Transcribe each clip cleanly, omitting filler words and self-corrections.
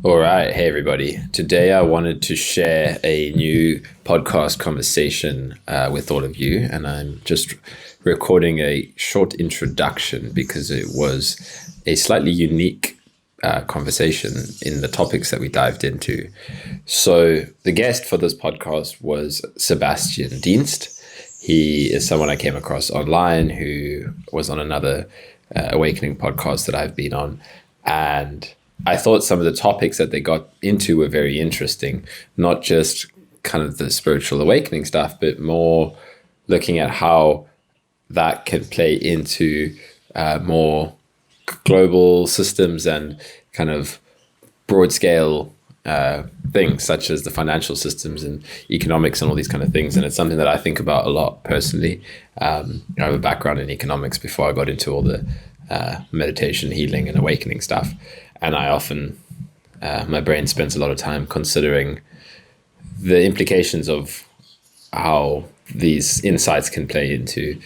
All right. Hey, everybody. Today I wanted to share a new podcast conversation with all of you. And I'm just recording a short introduction because it was a slightly unique conversation in the topics that we dived into. So, the guest for this podcast was Sebastian Dienst. He is someone I came across online who was on another Awakening podcast that I've been on. And I thought some of the topics that they got into were very interesting, not just kind of the spiritual awakening stuff, but more looking at how that can play into more global systems and kind of broad scale things such as the financial systems and economics and all these kind of things. And it's something that I think about a lot personally. I have a background in economics before I got into all the meditation, healing, and awakening stuff. And I often, my brain spends a lot of time considering the implications of how these insights can play into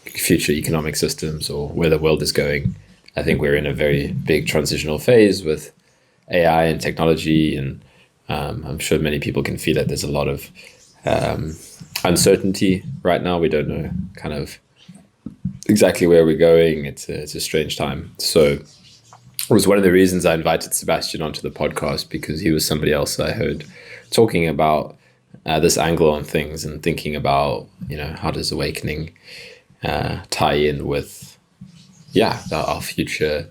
future economic systems or where the world is going. I think we're in a very big transitional phase with AI and technology, and I'm sure many people can feel it. There's a lot of uncertainty right now. We don't know kind of exactly where we're going. It's a strange time. So it was one of the reasons I invited Sebastian onto the podcast, because he was somebody else I heard talking about this angle on things and thinking about, how does awakening tie in with, our future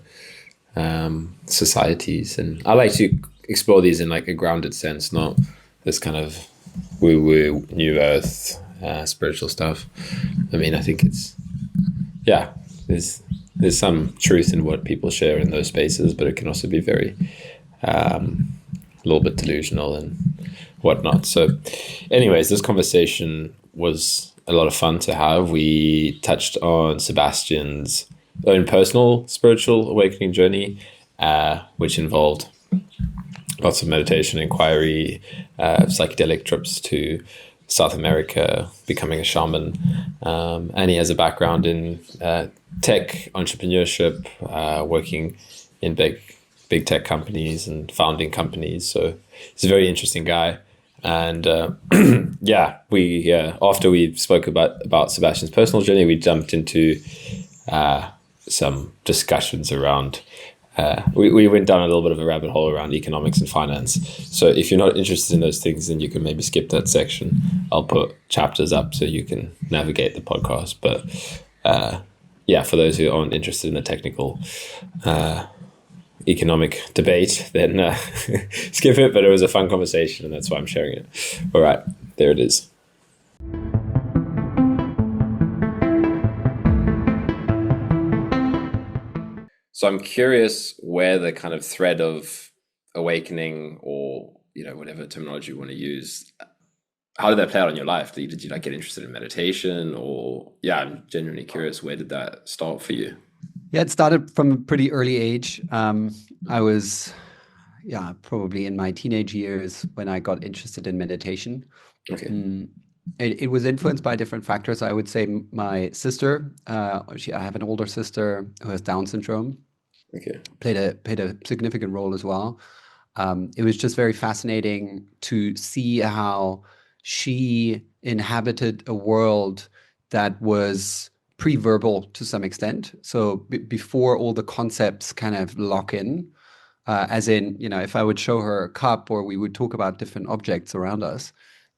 societies. And I like to explore these in like a grounded sense, not this kind of woo-woo, new earth, spiritual stuff. I mean, I think it's, there's some truth in what people share in those spaces, but it can also be very, a little bit delusional and whatnot. So anyways, this conversation was a lot of fun to have. We touched on Sebastian's own personal spiritual awakening journey, which involved lots of meditation, inquiry, psychedelic trips to South America, becoming a shaman. And he has a background in tech entrepreneurship, working in big tech companies and founding companies. So he's a very interesting guy. And we after we spoke about Sebastian's personal journey, we jumped into some discussions around. We went down a little bit of a rabbit hole around economics and finance. So if you're not interested in those things, then you can maybe skip that section. I'll put chapters up so you can navigate the podcast. But for those who aren't interested in the technical economic debate, then skip it. But it was a fun conversation, and that's why I'm sharing it. All right, there it is. So I'm curious where the kind of thread of awakening, or whatever terminology you want to use, how did that play out in your life? Did you like get interested in meditation, or I'm genuinely curious, where did that start for you? Yeah, it started from a pretty early age. I was probably in my teenage years when I got interested in meditation. Okay. It was influenced by different factors. I would say my sister, I have an older sister who has Down syndrome. Okay. Played a significant role as well. It was just very fascinating to see how she inhabited a world that was pre-verbal to some extent. So before all the concepts kind of lock in, as in, if I would show her a cup or we would talk about different objects around us,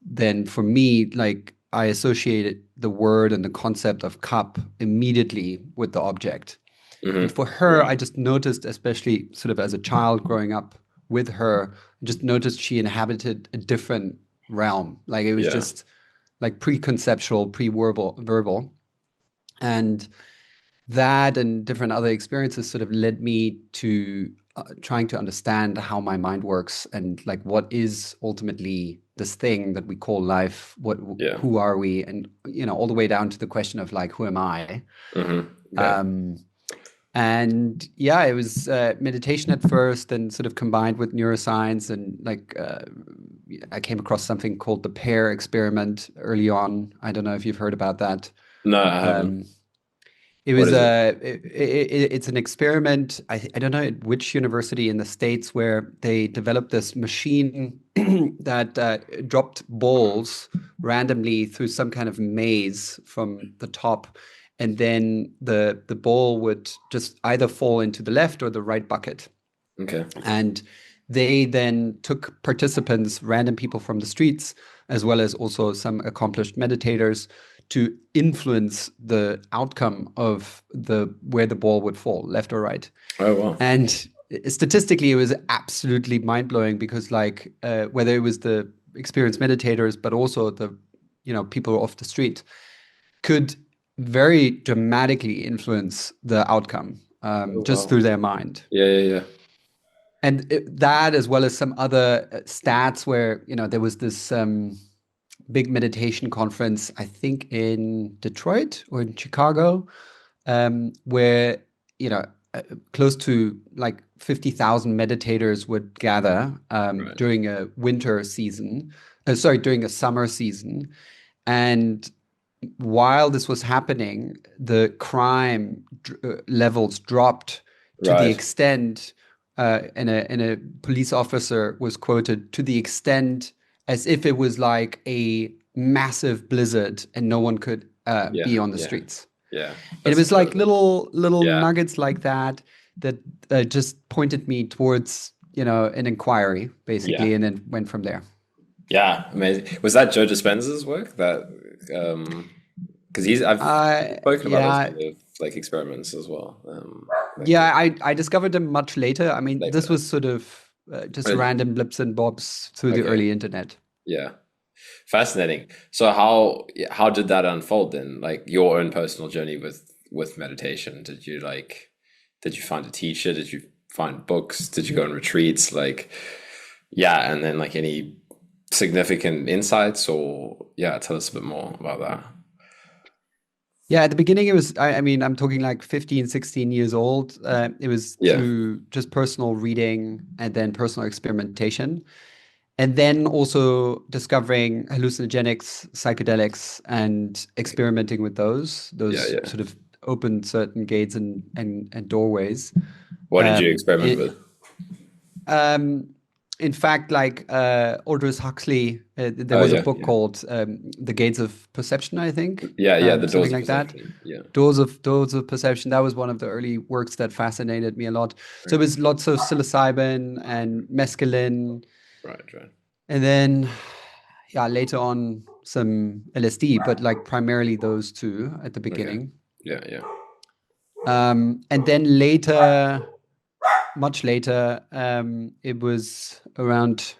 then for me, like, I associated the word and the concept of cup immediately with the object. Mm-hmm. And for her, I just noticed, especially sort of as a child growing up with her, I just noticed she inhabited a different realm. Like it was just like pre-conceptual, pre-verbal. And that and different other experiences sort of led me to trying to understand how my mind works and like what is ultimately this thing that we call life. Who are we? And, all the way down to the question of like, who am I? Mm-hmm. Okay. And it was meditation at first, and sort of combined with neuroscience, and like I came across something called the pair experiment early on. I don't know if you've heard about that. No, I haven't. It What was is it? it's an experiment. I don't know at which university in the States where they developed this machine that dropped balls randomly through some kind of maze from the top, and then the ball would just either fall into the left or the right bucket. Okay. And they then took participants, random people from the streets, as well as also some accomplished meditators, to influence the outcome of the where the ball would fall, left or right. Oh wow. And statistically, it was absolutely mind blowing because, like, whether it was the experienced meditators, but also the people off the street, could very dramatically influence the outcome Oh just wow. through their mind. Yeah, yeah, yeah. And that, as well as some other stats, where there was this big meditation conference, I think in Detroit or in Chicago, where you know close to like 50,000 meditators would gather Right. during a winter season, sorry, during a summer season, and while this was happening, the crime levels dropped to the Right. extent, and a police officer was quoted, to the extent as if it was like a massive blizzard and no one could Yeah, be on the yeah, streets. yeah. And it That's was like incredible. little Yeah, nuggets like that that just pointed me towards an inquiry, yeah, basically, and then went from there. yeah. Amazing. Was that Joe Dispenza's work? That because I've spoken about those Yeah, kind of like experiments as well. Like Yeah, I discovered them much later. I mean, this later. was sort of just Right. random blips and bobs through the Okay. early internet. Yeah. Fascinating. So how did that unfold then? Like your own personal journey with meditation? Did you find a teacher? Did you find books? Did you go on retreats? Like yeah, and then like any significant insights or yeah, tell us a bit more about that. Yeah, at the beginning it was, I mean, I'm talking like 15, 16 years old. It was Yeah. through just personal reading and then personal experimentation. And then also discovering hallucinogenics, psychedelics, and experimenting with those. Yeah, Those yeah. sort of opened certain gates and doorways. What did you Um, experiment it, with? Um, in fact, like Aldous Huxley, there Oh was a yeah, book yeah. called The Gates of Perception, I think, Yeah, yeah, the something doors of like that. perception. Yeah. Doors of Perception. That was one of the early works that fascinated me a lot. So it Okay. was lots of psilocybin and mescaline, Right, right. and then yeah, later on some LSD, but like primarily those two at the Okay. beginning. Yeah, yeah. And then later, much later, it was around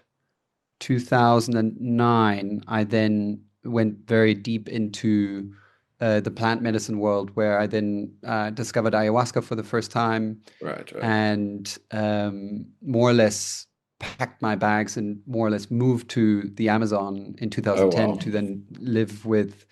2009, I then went very deep into the plant medicine world, where I then discovered ayahuasca for the first time, Right, right. and more or less packed my bags and more or less moved to the Amazon in Oh 2010 wow. to then live with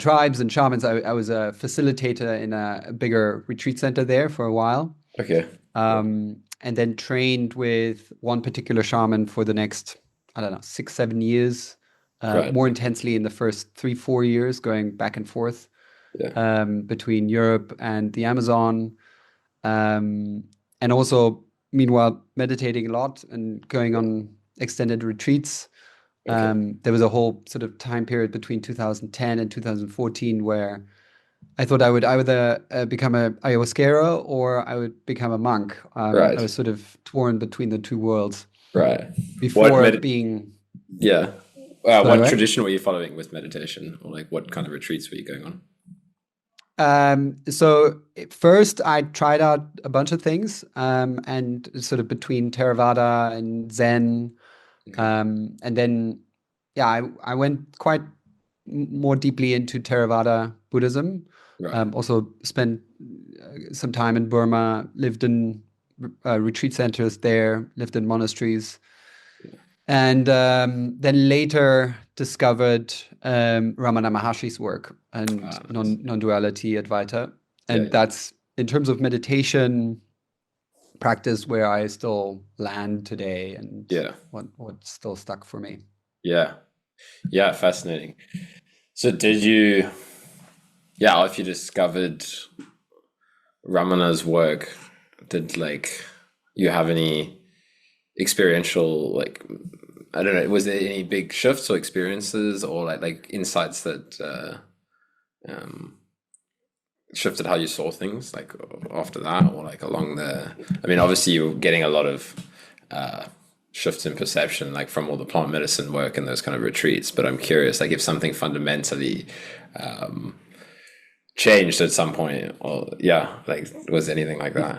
tribes and shamans. I was a facilitator in a bigger retreat center there for a while, Okay. and then trained with one particular shaman for the next, I don't know, 6, 7 years, Right. more intensely in the first 3, 4 years, going back and forth Yeah. between Europe and the Amazon, um, and also meanwhile meditating a lot and going Yeah. on extended retreats. Okay. There was a whole sort of time period between 2010 and 2014 where I thought I would either become a ayahuasquero or I would become a monk. I Right. was sort of torn between the two worlds Right. What before med being. yeah. Sorry, What what? tradition were you following with meditation? Or like what kind of retreats were you going on? So first I tried out a bunch of things, and sort of between Theravada and Zen, Okay. and then yeah, I went quite more deeply into Theravada Buddhism. Right. Also spent some time in Burma, lived in retreat centers there, lived in monasteries, Yeah. and then later discovered Ramana Maharshi's work and Ah, nice. non-duality Advaita. Yeah, And yeah. that's, in terms of meditation practice, where I still land today, and Yeah. what's still stuck for me. Yeah. Yeah, fascinating. So did you Yeah, if you discovered Ramana's work, did like you have any experiential like I don't know, was there any big shifts or experiences or like insights that um shifted how you saw things like after that or like along the I mean obviously you're getting a lot of uh shifts in perception like from all the plant medicine work and those kind of retreats, but I'm curious like if something fundamentally um changed at some point or yeah, like was anything like that?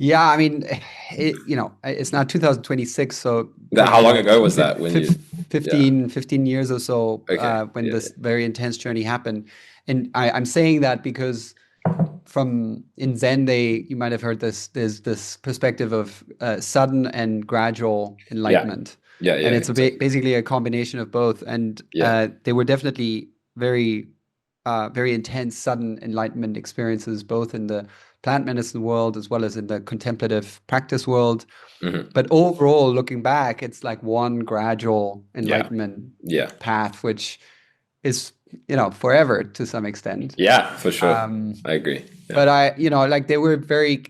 Yeah, I mean, it's now 2026, so How probably long like ago was that when you yeah 15 years or so okay when yeah this very intense journey happened. And I'm saying that because from in Zen, you might have heard this, there's this perspective of sudden and gradual yeah enlightenment. yeah And it's exactly basically a combination of both. And yeah they were definitely very intense, sudden enlightenment experiences, both in the plant medicine world as well as in the contemplative practice world. hmm But overall, looking back, it's like one gradual yeah enlightenment yeah path, which is, forever to some extent. yeah for sure Um, I agree yeah but like they were very,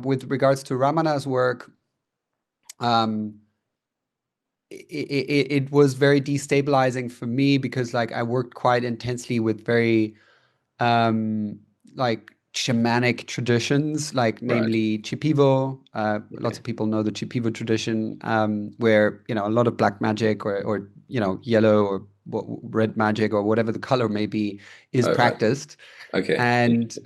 with regards to Ramana's work, um, it was very destabilizing for me because like I worked quite intensely with very um, like shamanic traditions, like right namely Chipivo. Lots okay of people know the Chipivo tradition, where a lot of black magic or yellow or red magic or whatever the color may be is oh right practiced. okay And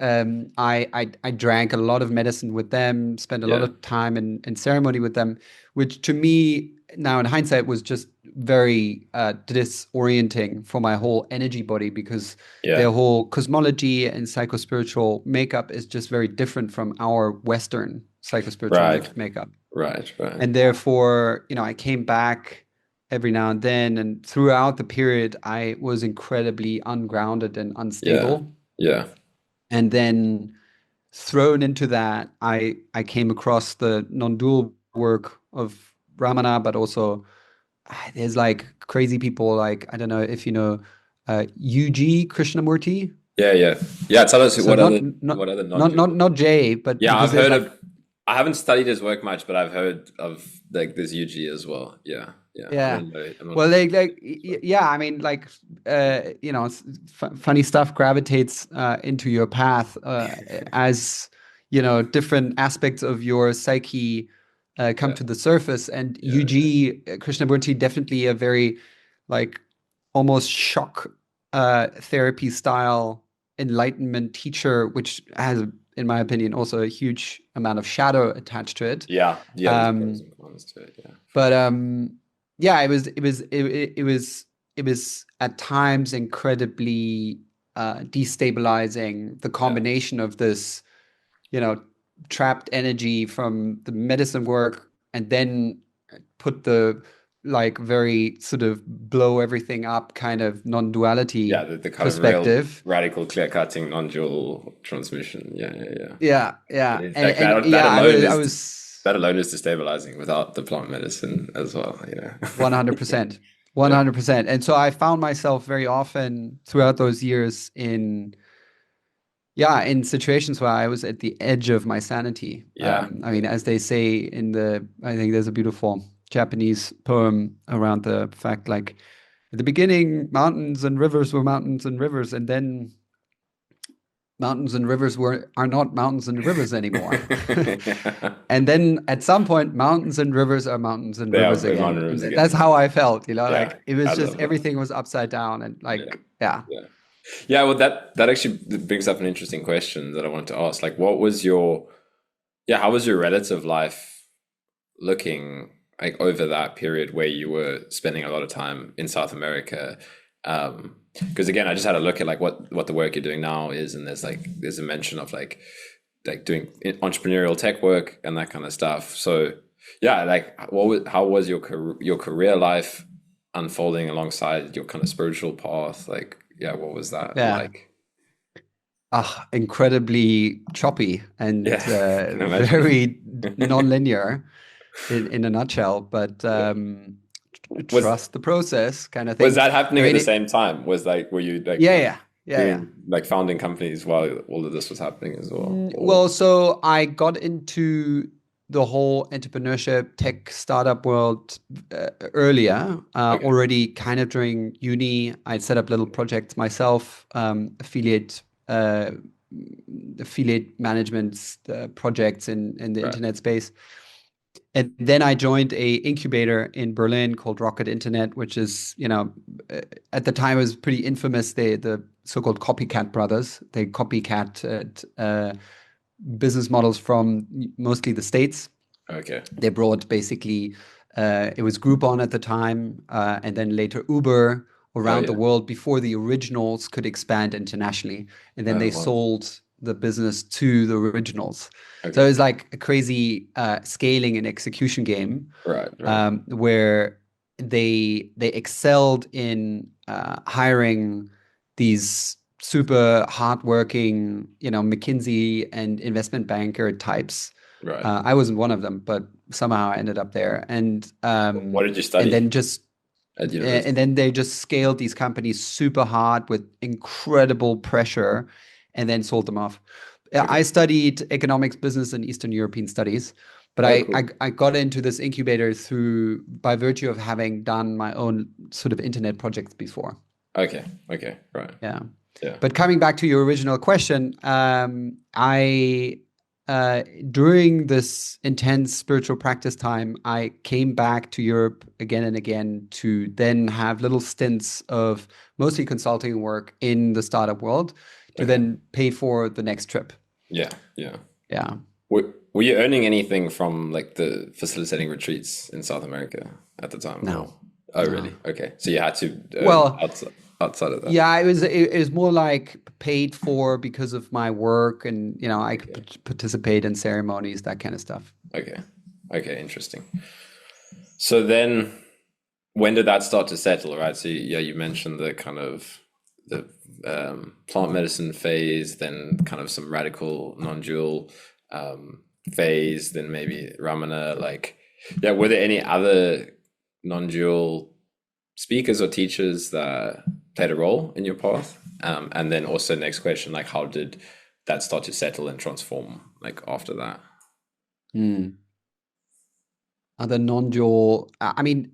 I drank a lot of medicine with them, spent a lot yeah of time in ceremony with them, which to me now in hindsight was just very disorienting for my whole energy body because yeah their whole cosmology and psychospiritual makeup is just very different from our Western psychospiritual right makeup. right And therefore, I came back every now and then, and throughout the period, I was incredibly ungrounded and yeah unstable. yeah And then thrown into that, I came across the non-dual work of Ramana, but also there's like crazy people like I don't know if you know UG Krishnamurti. yeah yeah tell us So what other not non-dual Jay, but yeah because I've there's heard like of I haven't studied his work much but I've heard of like this UG as well yeah yeah I yeah. don't know I'm not Well, familiar yeah, I mean, like, funny stuff gravitates into your path as, different aspects of your psyche come yeah to the surface. And yeah UG Krishnamurti definitely a very, like, almost shock therapy style enlightenment teacher, which has, in my opinion, also a huge amount of shadow attached to it. yeah there's pros Um, and cons to it yeah but yeah, it was at times incredibly destabilizing, the yeah combination of this, you know, trapped energy from the medicine work and then put the like very sort of blow everything up kind of yeah non-duality the kind of real perspective. radical clear-cutting non-dual transmission yeah Yeah, yeah. in And fact and that yeah, alone I is was that alone is destabilizing without the plant medicine as well, you know. 100%. Yeah. 100%. And so I found myself very often throughout those years in situations where I was at the edge of my sanity. Yeah. I mean, as they say I think there's a beautiful Japanese poem around the fact like at the beginning, mountains and rivers were mountains and rivers, and then mountains and rivers are not mountains and rivers anymore. Yeah. And then at some point, mountains and rivers are mountains and They are rivers the again. mountains And again. that's how I felt, Yeah. like it was I just love that. everything was upside down and Yeah. like, yeah. Yeah. Yeah, well that actually brings up an interesting question that I wanted to ask. Like what was your how was your relative life looking like over that period where you were spending a lot of time in South America? Because again, I just had a look at like what the work you're doing now is, and there's a mention of like doing entrepreneurial tech work and that kind of stuff. So yeah, like how was your career life unfolding alongside your kind of spiritual path? Like yeah, what was that Yeah. like? Incredibly choppy and Yeah, I can imagine. very non-linear in a nutshell. But Yeah, Was trust the process kind of was thing. that I happening at mean, the same time? Was like were you like yeah, kind of yeah, yeah, yeah. doing like founding companies while all of this was happening as well? Or Well, so I got into the whole entrepreneurship tech startup world earlier, okay, already kind of during uni. I'd set up little projects myself, affiliate management projects in the right. internet space. And then I joined a incubator in Berlin called Rocket Internet, which is, at the time it was pretty infamous. The so-called copycat brothers. They copycat business models from mostly the States. Okay. They brought basically, it was Groupon at the time, and then later Uber Oh around the yeah. world before the originals could expand internationally. And then Oh they wow. sold the business to the originals. So it Okay. was like a crazy scaling and execution game, Right. Right. where they excelled in hiring these super hardworking, McKinsey and investment banker types. Right. I wasn't one of them, but somehow I ended up there, What did you and study then just at and university? then they just scaled these companies super hard with incredible pressure, and then sold them off. Okay. I studied economics, business, and Eastern European studies, but Oh, I, cool. I I got into this incubator through by virtue of having done my own sort of internet projects before. Okay. Okay. Right. Yeah. Yeah. But coming back to your original question, I during this intense spiritual practice time, I came back to Europe again and again to then have little stints of mostly consulting work in the startup world to Okay. then pay for the next trip. Yeah. Yeah. Yeah. Were you earning anything from like the facilitating retreats in South America at the time, No. or? Oh, No. really? Okay. So you had to earn Well, outside of that. yeah, it was more like paid for because of my work, and I could Okay. participate in ceremonies, that kind of stuff. Okay. Okay. Interesting. So then, when did that start to settle? Right. So yeah, you mentioned the kind of the plant medicine phase, then kind of some radical non-dual phase, then maybe Ramana. Like, yeah, were there any other non-dual speakers or teachers that played a role in your path? And then also next question, like how did that start to settle and transform like after that? Hmm. Other non-dual, I mean,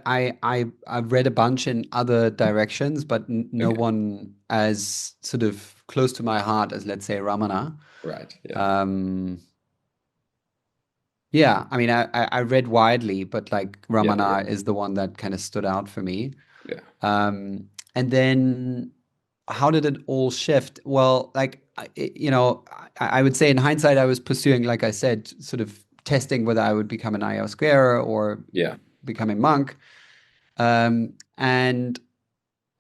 I've read a bunch in other directions, but no Okay. one as sort of close to my heart as, let's say, Ramana. Right. Yeah. Um, yeah, I mean, I read widely, but like Yeah. Yeah. Ramana is the one that kind of stood out for me. Yeah. And then how did it all shift? Well, like, I would say in hindsight, I was pursuing, like I said, sort of testing whether I would become an ayahuasca or Yeah. become a monk. And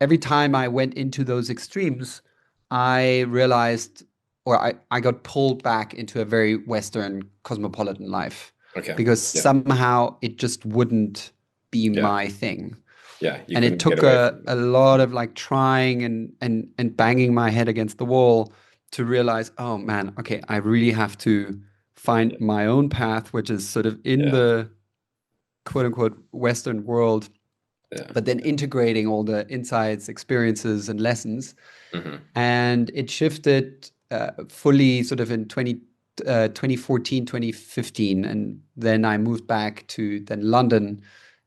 every time I went into those extremes, I realized, or I got pulled back into a very Western cosmopolitan life Okay. because Yeah. somehow it just wouldn't be Yeah. my thing. Yeah. You And it couldn't get took away a, from a it. lot of like trying and banging my head against the wall to realize, oh man, okay, I really have to find Yeah. my own path, which is sort of in Yeah. the quote unquote Western world, Yeah. but then integrating all the insights, experiences, and lessons. Hmm. And it shifted fully sort of in 2014, 2015. And then I moved back to then London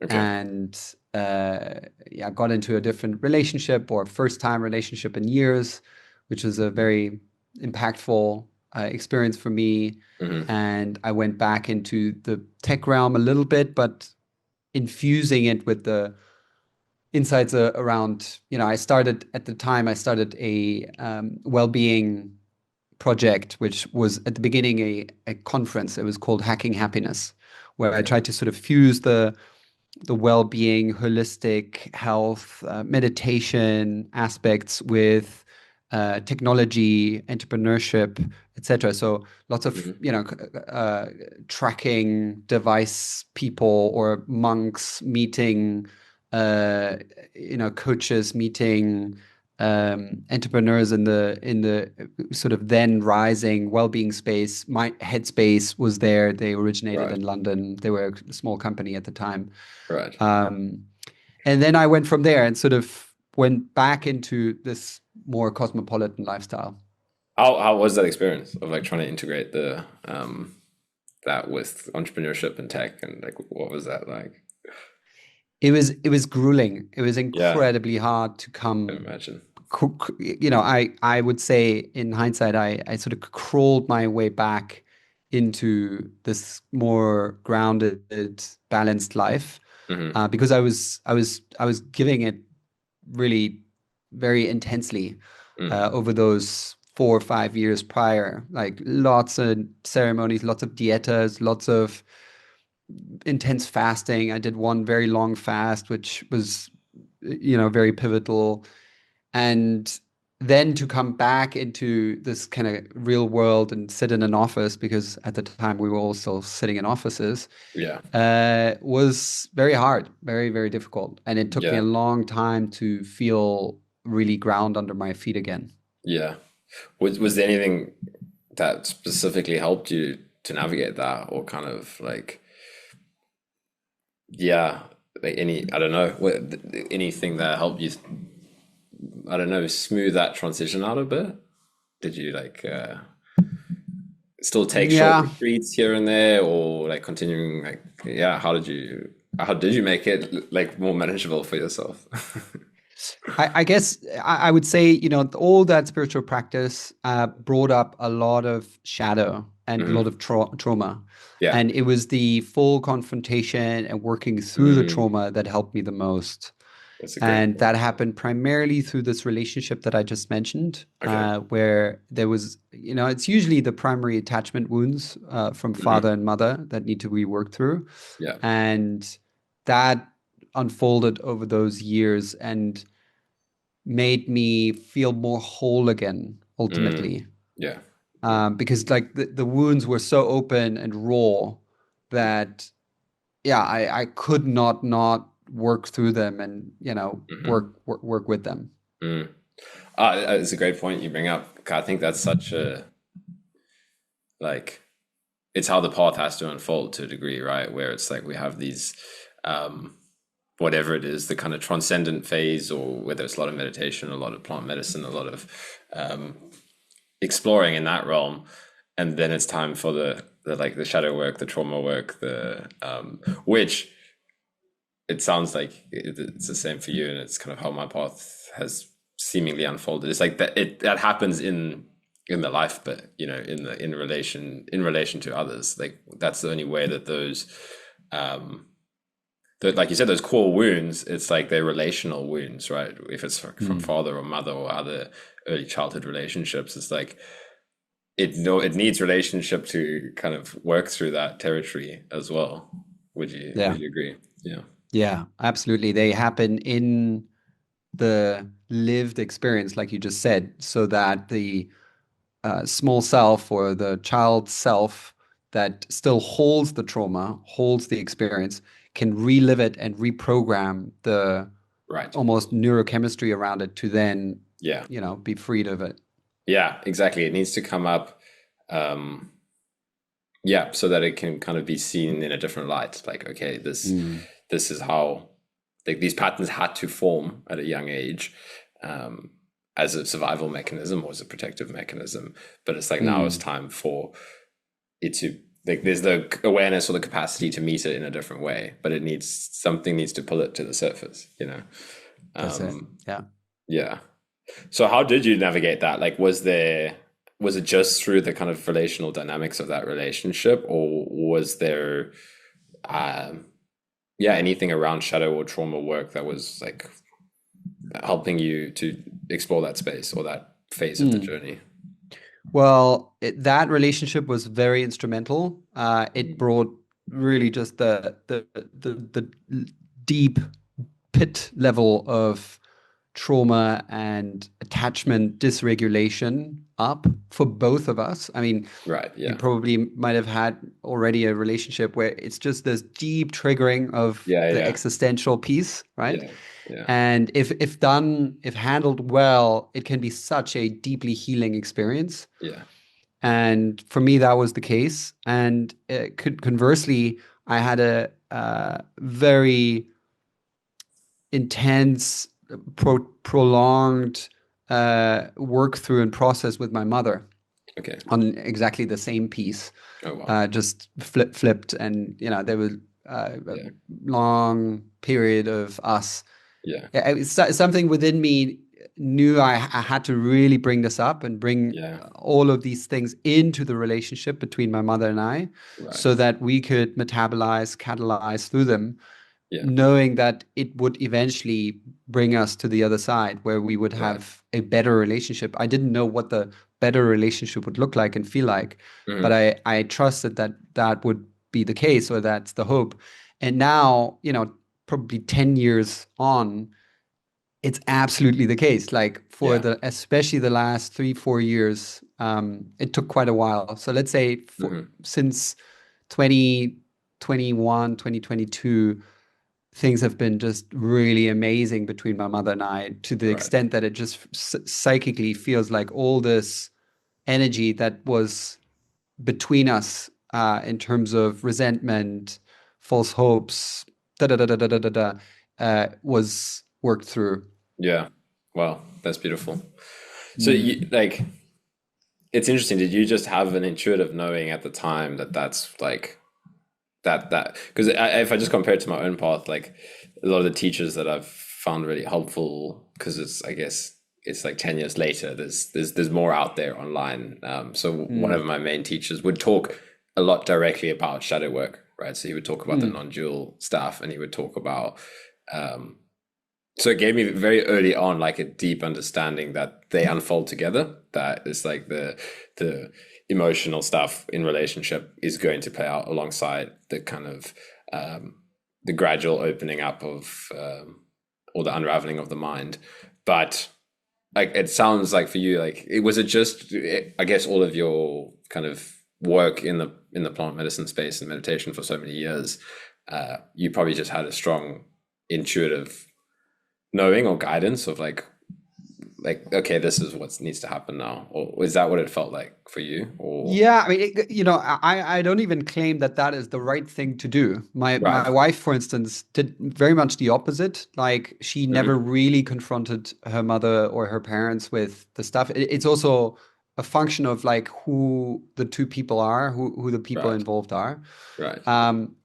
Okay. and yeah, got into a different relationship or first time relationship in years, which was a very impactful experience for me. Hmm. And I went back into the tech realm a little bit, but infusing it with the insights around, I started at the time, I started a well-being project, which was at the beginning a conference. It was called Hacking Happiness, where I Okay. tried to sort of fuse the well-being, holistic health, meditation aspects with technology, entrepreneurship, etc. So lots of Hmm. tracking device people or monks meeting, uh, coaches meeting entrepreneurs in the sort of then rising well-being space. My Headspace was there. They originated Right. in London. They were a small company at the time. Right. Um, and then I went from there and sort of went back into this more cosmopolitan lifestyle. How was that experience of like trying to integrate the that with entrepreneurship and tech, and like what was that like? It was grueling. It was Yeah, incredibly hard to I come. can imagine. I would say in hindsight, I sort of crawled my way back into this more grounded, balanced life, Hmm. because I was giving it really very intensely Mm. over those 4 or 5 years prior. Like lots of ceremonies, lots of dietas, lots of intense fasting. I did one very long fast, which was, very pivotal. And then to come back into this kind of real world and sit in an office, because at the time we were all still sitting in offices, Yeah, was very hard, very, very difficult. And it took me a yeah, long time to feel really ground under my feet again. yeah. Was there anything that specifically helped you to navigate that, or kind of like, yeah, like any, I don't know, anything that helped you, I don't know, smooth that transition out a bit? Did you like still take short Yeah, retreats here and there, or like continuing like, yeah, how did you make it like more manageable for yourself? I guess I would say, all that spiritual practice brought up a lot of shadow and a lot Hmm. of trauma. Yeah. And it was the full confrontation and working through the Mm, trauma that helped me the most. that's a great And point. that happened primarily through this relationship that I just mentioned, Okay. where there was, it's usually the primary attachment wounds from father Hmm. and mother that need to be worked through. Yeah. And that unfolded over those years and made me feel more whole again, Mm, ultimately. yeah. Mm, Because like the wounds were so open and raw that, yeah, I could not work through them and, hmm. work with them. Mm. It's a great point you bring up. I think that's such a like it's how the path has to unfold to a degree, right? Where it's like we have these um whatever it is, the kind of transcendent phase, or whether it's a lot of meditation, a lot of plant medicine, a lot of um exploring in that realm, and then it's time for the like the shadow work, the trauma work, the which it sounds like it's the same for you, and it's kind of how my path has seemingly unfolded. It's like that happens in the life, but in relation to others, like that's the only way that those um like you said, those core wounds, it's like they're relational wounds, right? If it's from Mm. father or mother or other early childhood relationships, it's like it needs relationship to kind of work through that territory as well. Would you would Yeah. you agree? Yeah. Yeah, absolutely. They happen in the lived experience, like you just said, so that the small self or the child self that still holds the trauma, holds the experience, can relive it and reprogram the Right. almost neurochemistry around it to then, Yeah. be freed of it. Yeah, exactly. It needs to come up, um, yeah, so that it can kind of be seen in a different light. Like, okay, Mm. this is how like these patterns had to form at a young age, um, as a survival mechanism or as a protective mechanism. But it's like now it's Mm. time for it to like there's the awareness or the capacity to meet it in a different way, but something needs to pull it to the surface. That's it. Um, Yeah. yeah. So how did you navigate that? Like, was it just through the kind of relational dynamics of that relationship, or was there, um, yeah, anything around shadow or trauma work that was like helping you to explore that space or that phase of the Mm. journey? Well, that relationship was very instrumental. It Mm. brought really just the deep pit level of trauma and attachment dysregulation up for both of us. I mean, Right. you Yeah. probably might have had already a relationship where it's just this deep triggering of Yeah. the Yeah. existential piece, right? Yeah. Yeah. And if handled well, it can be such a deeply healing experience. Yeah. And for me, that was the case. And conversely, I had a very intense, prolonged work through and process with my mother Okay. on exactly the same piece, Oh wow. just flipped, and there was a Yeah. long period of us. Yeah. Yeah, it's something within me knew I had to really bring this up and bring Yeah. all of these things into the relationship between my mother and I, so Right. that we could metabolize, catalyze through them, Yeah. knowing that it would eventually bring us to the other side where we would Right. have a better relationship. I didn't know what the better relationship would look like and feel like, but Hmm. I trusted that that would be the case, or that's the hope. And now, probably 10 years on, it's absolutely the case. Like for Yeah. especially the last 3, 4 years, it took quite a while. So let's say Hmm. since 2021, 2022, things have been just really amazing between my mother and I, to the Right. extent that it just psychically feels like all this energy that was between us, in terms of resentment, false hopes, da da da da da da da, was worked through. Yeah. Wow. That's beautiful. So Mm. you like it's interesting. Did you just have an intuitive knowing at the time that that's like that because if I just compare it to my own path, like a lot of the teachers that I've found really helpful, because it's I guess it's like 10 years later, there's more out there online. So one of Mm. my main teachers would talk a lot directly about shadow work, right? So he would talk about the Mm. non-dual stuff, and he would talk about um, so it gave me very early on like a deep understanding that they unfold together. That it's like the emotional stuff in relationship is going to play out alongside the kind of the gradual opening up of or the unraveling of the mind. But like it sounds like for you, like it was it just I guess all of your kind of work in the plant medicine space and meditation for so many years, you probably just had a strong intuitive knowing or guidance of like okay, this is what needs to happen now, or is that what it felt like for you? Or Yeah, I mean, I don't even claim that that is the right thing to do. My right. wife, for instance, did very much the opposite. Like, she never Hmm. really confronted her mother or her parents with the stuff. It's also a function of like who the two people are, who the people Right. involved are. Right.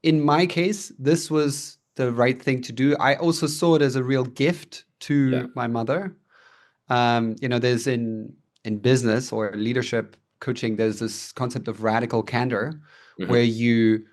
In my case, this was the right thing to do. I also saw it as a real gift Yeah. to my mother. There's in business or leadership coaching, there's this concept of radical candor, where Hmm. you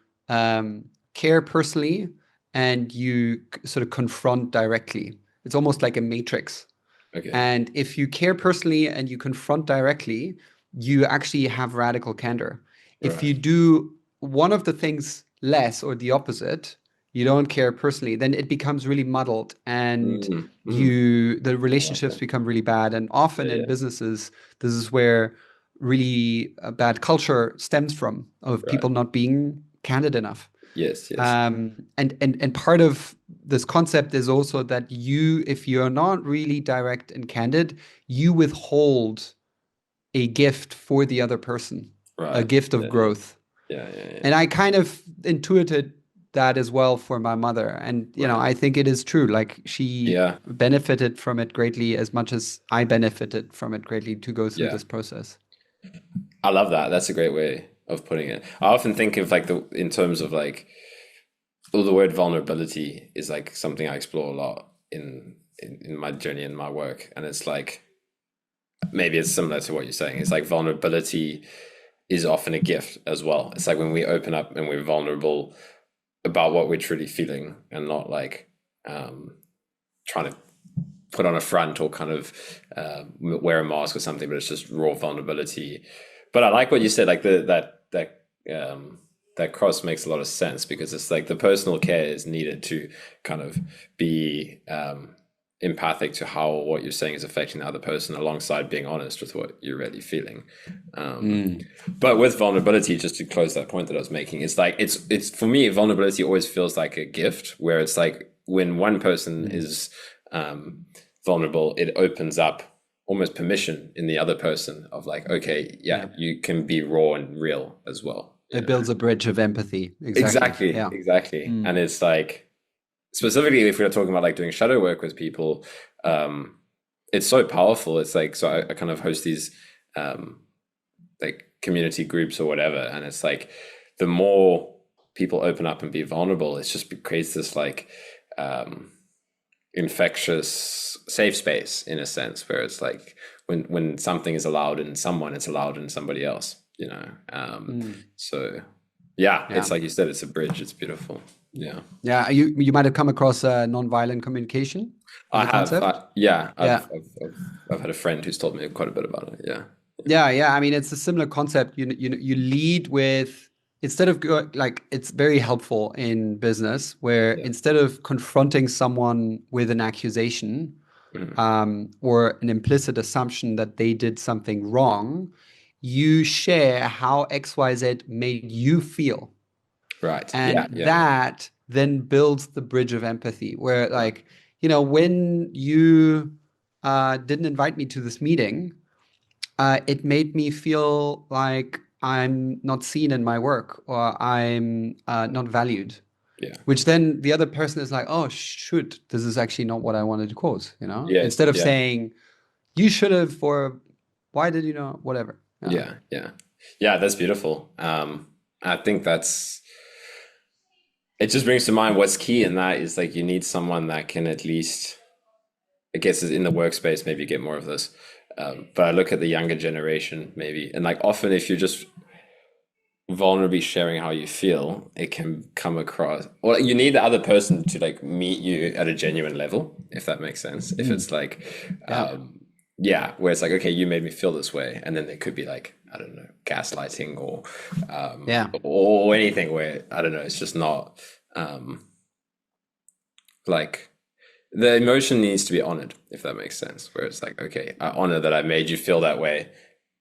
care personally and you sort of confront directly. It's almost like a matrix. Okay. And if you care personally and you confront directly, you actually have radical candor. If Right. you do one of the things less or the opposite, you don't care personally, then it becomes really muddled, and Mm. Mm. the I love relationships that. become really bad. And often Yeah. in Yeah. businesses, this is where really bad culture stems from, of Right. people not being candid enough. Yes. Yes. And part of this concept is also that if you're not really direct and candid, you withhold a gift for the other person, a Right. gift of Yeah. Yeah. growth. Yeah. Yeah. Yeah. And I kind of intuited that as well for my mother. And, Right. I think it is true. Like, she Yeah. benefited from it greatly as much as I benefited from it greatly to go through Yeah. this process. I love that. That's a great way of putting it. I often think of like the in terms of like well, the word vulnerability is like something I explore a lot in my journey in my work, and it's like maybe it's similar to what you're saying. It's like vulnerability is often a gift as well. It's like when we open up and we're vulnerable about what we're truly feeling, and not like trying to put on a front or kind of wear a mask or something, but it's just raw vulnerability. But I like what you said, like that cross makes a lot of sense, because it's like the personal care is needed to kind of be empathic to how what you're saying is affecting the other person, alongside being honest with what you're really feeling. Mm. But with vulnerability, just to close that point that I was making, it's like it's for me, vulnerability always feels like a gift, where it's like when one person is vulnerable, it opens up almost permission in the other person of like, okay, yeah, you can be raw and real as well. It builds a bridge of empathy. Exactly. Exactly, Yeah. exactly. And it's like, specifically if we're talking about like doing shadow work with people, it's so powerful. It's like, so I kind of host these like community groups or whatever, and it's like the more people open up and be vulnerable, it's just creates this like infectious safe space in a sense, where it's like when something is allowed in someone, it's allowed in somebody else, you know. So yeah, it's like you said, it's a bridge. It's beautiful. Yeah. Yeah. You might have come across nonviolent communication as I a have. concept. Yeah, Yeah. I've had a friend who's told me quite a bit about it. Yeah. Yeah, yeah. I mean, it's a similar concept. You lead with, instead of like, it's very helpful in business where Yeah. instead of confronting someone with an accusation or an implicit assumption that they did something wrong, you share how XYZ made you feel. Right. And Yeah. Yeah. that then builds the bridge of empathy where, like, when you didn't invite me to this meeting, it made me feel like I'm not seen in my work or I'm not valued. Yeah. Which then the other person is like, oh, shoot, this is actually not what I wanted to cause, Yes. Instead of Yeah. saying, you should have, or why did you know, whatever. Yeah. Yeah. Yeah. That's beautiful. I think it just brings to mind what's key in that is like you need someone that can at least, I guess, in the workspace, maybe get more of this. But I look at the younger generation, maybe, and like often if you're just vulnerably sharing how you feel, it can come across. Well, you need the other person to like meet you at a genuine level, if that makes sense. If it's like, Yeah. yeah, where it's like, okay, you made me feel this way, and then there could be like, I don't know, gaslighting Yeah. or anything where I don't know, it's just not like the emotion needs to be honored, if that makes sense. Where it's like, okay, I honor that I made you feel that way,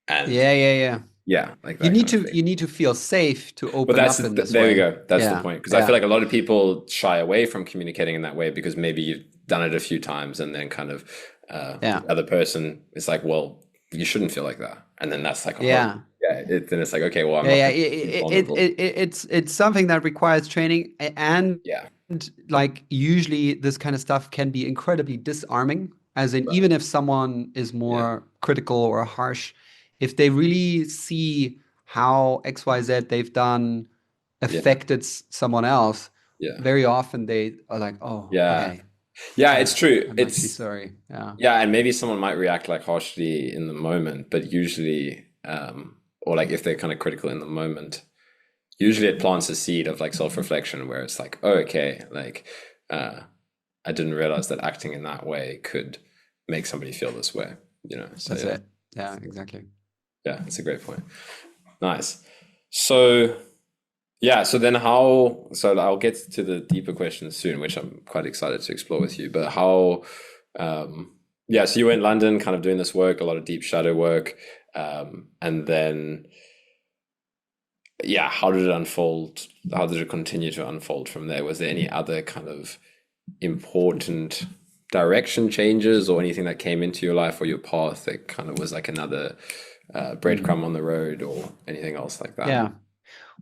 and Yeah, yeah, yeah. yeah, like You that need kind of to thing. you need to feel safe to But open that's up in this there we way. go. That's the Yeah. point. Because I Yeah. feel like a lot of people shy away from communicating in that way because maybe you've done it a few times and then kind of Yeah. the other person is like, well, you shouldn't feel like that, and then that's like a horrible. Yeah. Yeah, then it's like, okay, well, I'm Yeah, not yeah. going to be vulnerable. It's something that requires training, and Yeah, like usually this kind of stuff can be incredibly disarming. As in, right. even if someone is Yeah, more critical or harsh, if they really see how XYZ they've done yeah, affected someone else, yeah, very often they are like, "Oh, yeah, okay, yeah. uh, It's true. I'm actually It's sorry." Yeah. yeah, and maybe someone might react like harshly in the moment, but usually, or like if they're kind of critical in the moment, usually it plants a seed of like self-reflection where it's like, oh, okay, like I didn't realize that acting in that way could make somebody feel this way, you know. So That's yeah, it. Yeah, exactly. yeah, it's a great point. Nice. So yeah, so then how, so I'll get to the deeper questions soon, which I'm quite excited to explore with you, but how yeah, so you were in London kind of doing this work, a lot of deep shadow work, and then yeah, how did it unfold? How did it continue to unfold from there? Was there any other kind of important direction changes or anything that came into your life or your path that kind of was like another breadcrumb on the road or anything else like that? Yeah.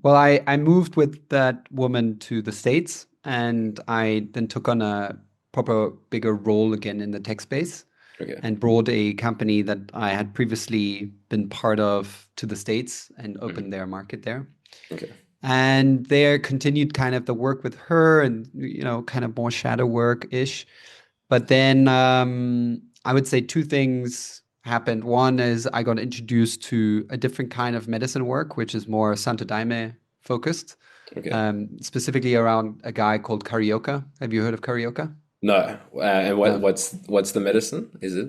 Well, I moved with that woman to the States, and I then took on a proper bigger role again in the tech space Okay. and brought a company that I had previously been part of to the States and Mhm. opened their market there. Okay. And there continued kind of the work with her and, kind of more shadow work-ish. But then I would say two things happened. One is I got introduced to a different kind of medicine work, which is more Santo Daime focused, Okay. specifically around a guy called Carioca. Have you heard of Carioca? No. And No. what's the medicine? Is it?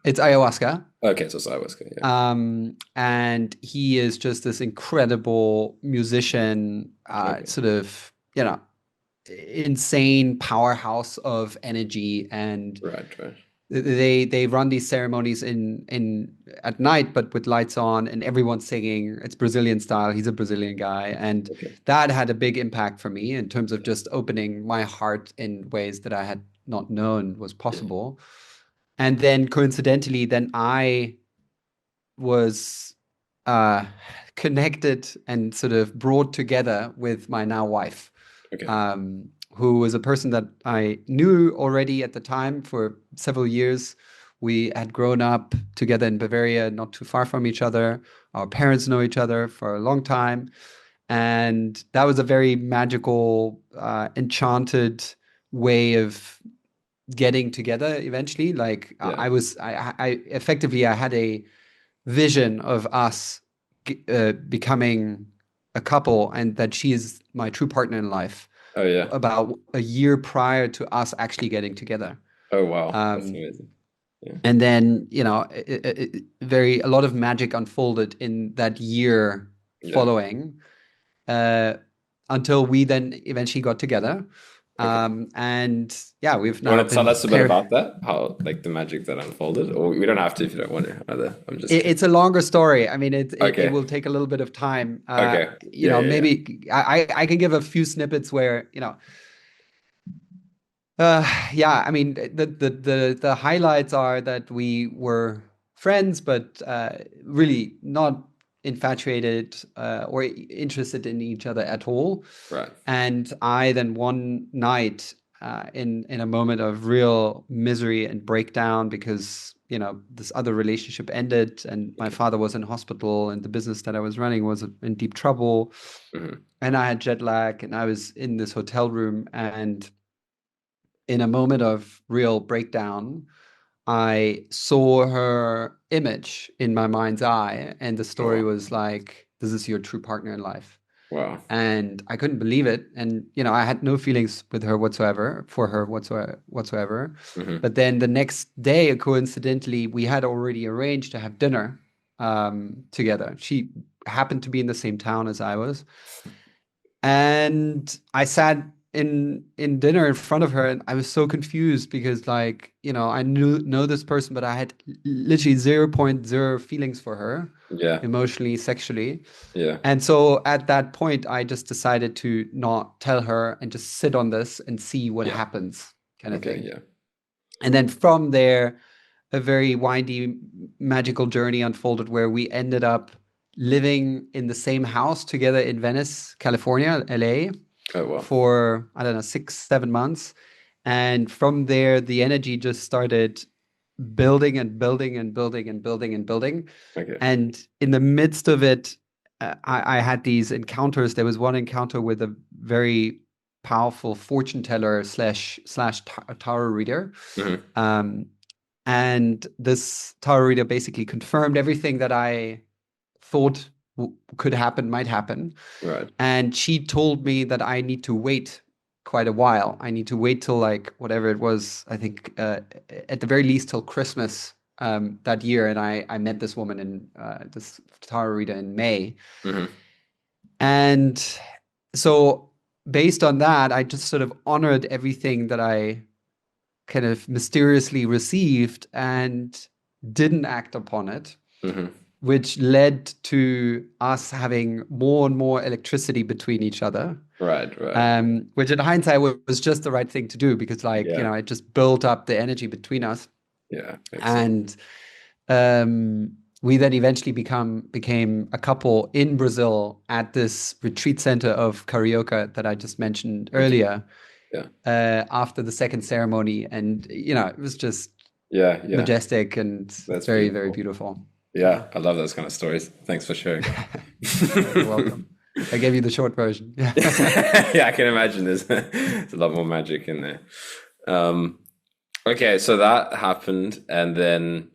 It's ayahuasca. Okay, so it's ayahuasca, yeah. And he is just this incredible musician, Okay. sort of, insane powerhouse of energy, and Right. Right. they run these ceremonies in at night, but with lights on, and everyone's singing. It's Brazilian style. He's a Brazilian guy, and Okay. that had a big impact for me in terms of just opening my heart in ways that I had not known was Yeah. possible. And then coincidentally, then I was uh, connected and sort of brought together with my now wife, Okay. who was a person that I knew already at the time for several years. We had grown up together in Bavaria, not too far from each other. Our parents know each other for a long time. And that was a very magical, enchanted way of getting together eventually. Like Yeah. I effectively, I had a vision of us becoming a couple, and that she is my true partner in life Oh yeah. about a year prior to us actually getting together. Oh wow. That's Um, amazing. Yeah. and then, a lot of magic unfolded in that year Yeah. following, uh, until we then eventually got together. Okay. And yeah, we've You now want to tell been us a bit paired. about that? How like the magic that unfolded, or we don't have to if you don't want to. Either. I'm just It's curious. a longer story. I mean, it Okay. will take a little bit of time. Okay. Yeah. Yeah. Yeah. Maybe I can give a few snippets where, yeah, I mean, the highlights are that we were friends, but really not infatuated or interested in each other at all. Right. And I then one night, in a moment of real misery and breakdown, because this other relationship ended, and my Okay. father was in hospital, and the business that I was running was in deep trouble, Hmm. and I had jet lag, and I was in this hotel room, and in a moment of real breakdown, I saw her image in my mind's eye, and the Oh story wow. was like, "This is your true partner in life." Wow. And I couldn't believe it. And I had no feelings with her whatsoever, for her whatsoever. Hmm. But then the next day, coincidentally, we had already arranged to have dinner together. She happened to be in the same town as I was, and I sat in dinner in front of her, and I was so confused because, like, I know this person, but I had literally 0.0 feelings for her, Yeah. emotionally, sexually. Yeah. And so at that point, I just decided to not tell her and just sit on this and see what Yeah. happens, kind of Okay. thing. Yeah. And then from there, a very windy, magical journey unfolded where we ended up living in the same house together in Venice, California, LA, Oh wow. for, I don't know, 6, 7 months. And from there, the energy just started building and building and building and building and building. Okay. And in the midst of it, I had these encounters. There was one encounter with a very powerful fortune teller slash tarot reader. Hmm. Um, and this tarot reader basically confirmed everything that I thought could happen, might happen. Right. And she told me that I need to wait quite a while. I need to wait till, like, whatever it was, I think, at the very least till Christmas, that year. And I met this woman in this tarot reader in May. Hmm. And so based on that, I just sort of honored everything that I kind of mysteriously received and didn't act upon it, Hmm. which led to us having more and more electricity between each other. Right. Right. Which in hindsight was just the right thing to do, because, like, Yeah. it just built up the energy between us. Yeah. Makes sense. And we then eventually became a couple in Brazil at this retreat center of Carioca that I just mentioned Hmm. earlier, Yeah. after the second ceremony. And, it was just Yeah. Yeah. majestic and That's very, very beautiful. beautiful. Yeah. Yeah. I love those kind of stories. Thanks for sharing. You're welcome. I gave you the short version. Yeah. Yeah, I can imagine there's a lot more magic in there. Um, okay, so that happened, and then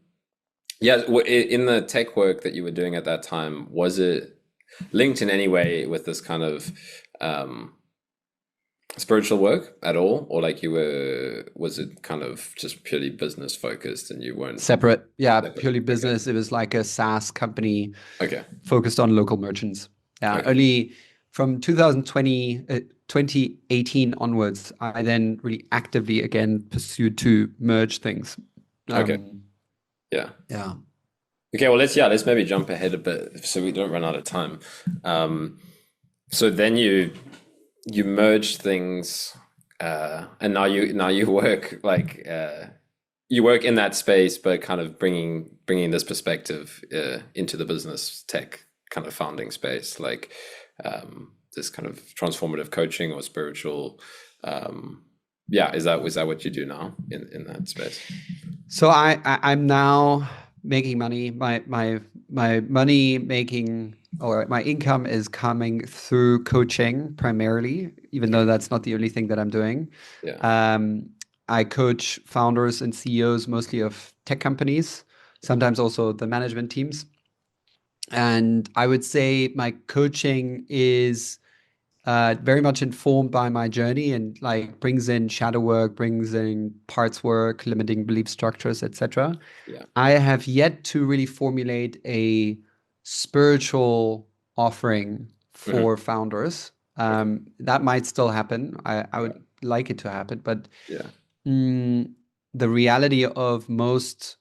yeah, in the tech work that you were doing at that time, was it linked in any way with this kind of um, spiritual work at all, or like was it kind of just purely business focused and you weren't Separate. Yeah, separate? purely Okay, business. It was like a SaaS company okay, focused on local merchants. Yeah, okay, only from 2020, 2018 onwards, I then really actively again pursued to merge things. Okay. Um, Yeah. yeah. Okay, well let's maybe jump ahead a bit so we don't run out of time. Um, so then you merge things, and now you work like you work in that space, but kind of bringing this perspective into the business tech kind of founding space, like this kind of transformative coaching or spiritual. Yeah, is that what you do now in that space? So I'm now making money. My money making or my income is coming through coaching primarily, even though Okay. that's not the only thing that I'm doing. Yeah. Um, I coach founders and CEOs mostly of tech companies, sometimes also the management teams. And I would say my coaching is very much informed by my journey and like brings in shadow work, brings in parts work, limiting belief structures, etc. Yeah. I have yet to really formulate a spiritual offering Hmm. for founders. Okay. That might still happen. I Right. would like it to happen, but Yeah. mm, the reality of most,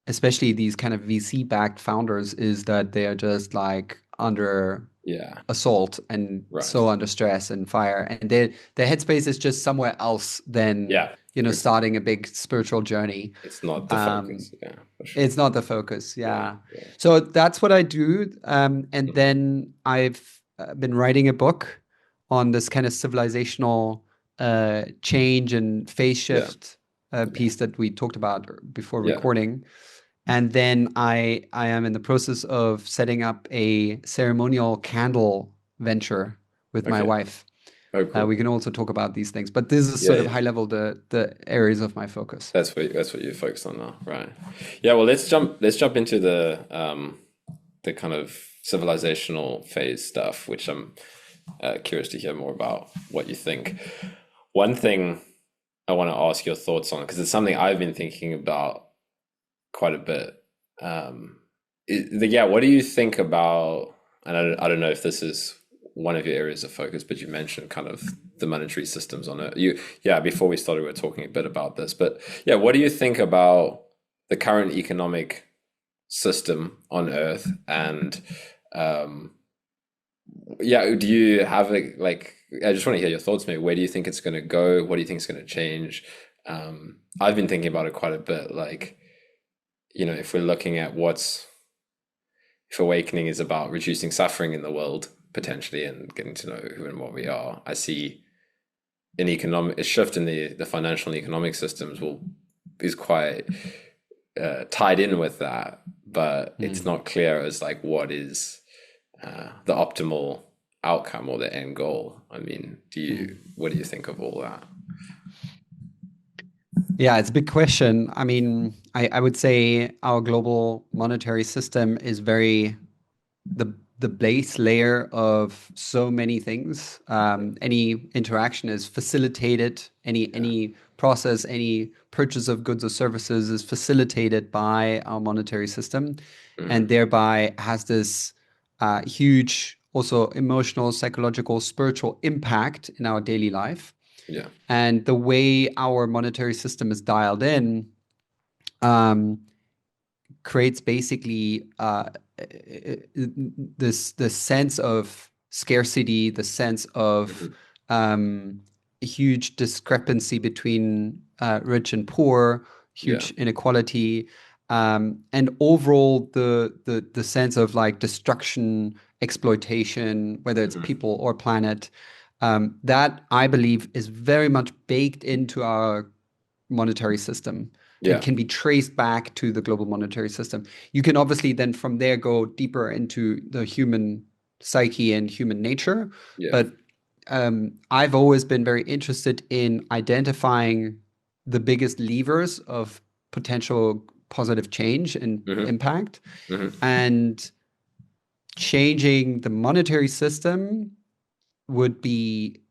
especially these kind of VC-backed founders, is that they are just like under Yeah. assault and Right. so under stress and fire, and their headspace is just somewhere else than Yeah. It's starting a big spiritual journey. it's not the um focus. Yeah, for sure. it's not the focus. Yeah. Yeah. Yeah. So that's what I do. And Mhm. then I've been writing a book on this kind of civilizational change and phase Yeah. shift Yeah. piece that we talked about before Yeah. recording. And then I am in the process of setting up a ceremonial candle venture with my Okay. wife. Oh, We cool. can also talk about these things, but this is Yeah. sort of Yeah. high level the areas of my focus. That's what you're focused on now, right? Yeah. Well, let's jump into the kind of civilizational phase stuff, which I'm curious to hear more about what you think. One thing I want to ask your thoughts on, because it's something I've been thinking about quite a bit. Yeah, what do you think about? And I don't know if this is one of your areas of focus, but you mentioned kind of the monetary systems on it. Yeah, before we started, we were talking a bit about this, but yeah, what do you think about the current economic system on Earth? And um, yeah, do you have like? I just want to hear your thoughts. Maybe where do you think it's going to go? What do you think is going to change? I've been thinking about it quite a bit. Like, if we're looking at if awakening is about reducing suffering in the world potentially and getting to know who and what we are, I see a shift in the financial and economic systems is quite tied in with that, but it's Mm. not clear as like what is the optimal outcome or the end goal. I mean, Mm. what do you think of all that? Yeah, it's a big question. I mean, I would say our global monetary system is very the base layer of so many things. Any interaction is facilitated. Yeah. Any process, any purchase of goods or services is facilitated by our monetary system, and Hmm. thereby has this huge also emotional, psychological, spiritual impact in our daily life. Yeah. And the way our monetary system is dialed in um, creates basically this sense of scarcity, the sense of Hmm. a huge discrepancy between rich and poor, Yeah. huge inequality, and overall the sense of like destruction, exploitation, whether it's Hmm. people or planet. That I believe is very much baked into our monetary system and Yeah. can be traced back to the global monetary system. You can obviously then from there go deeper into the human psyche and human nature, Yeah. but I've always been very interested in identifying the biggest levers of potential positive change and Hmm. impact, Hmm. and changing the monetary system would be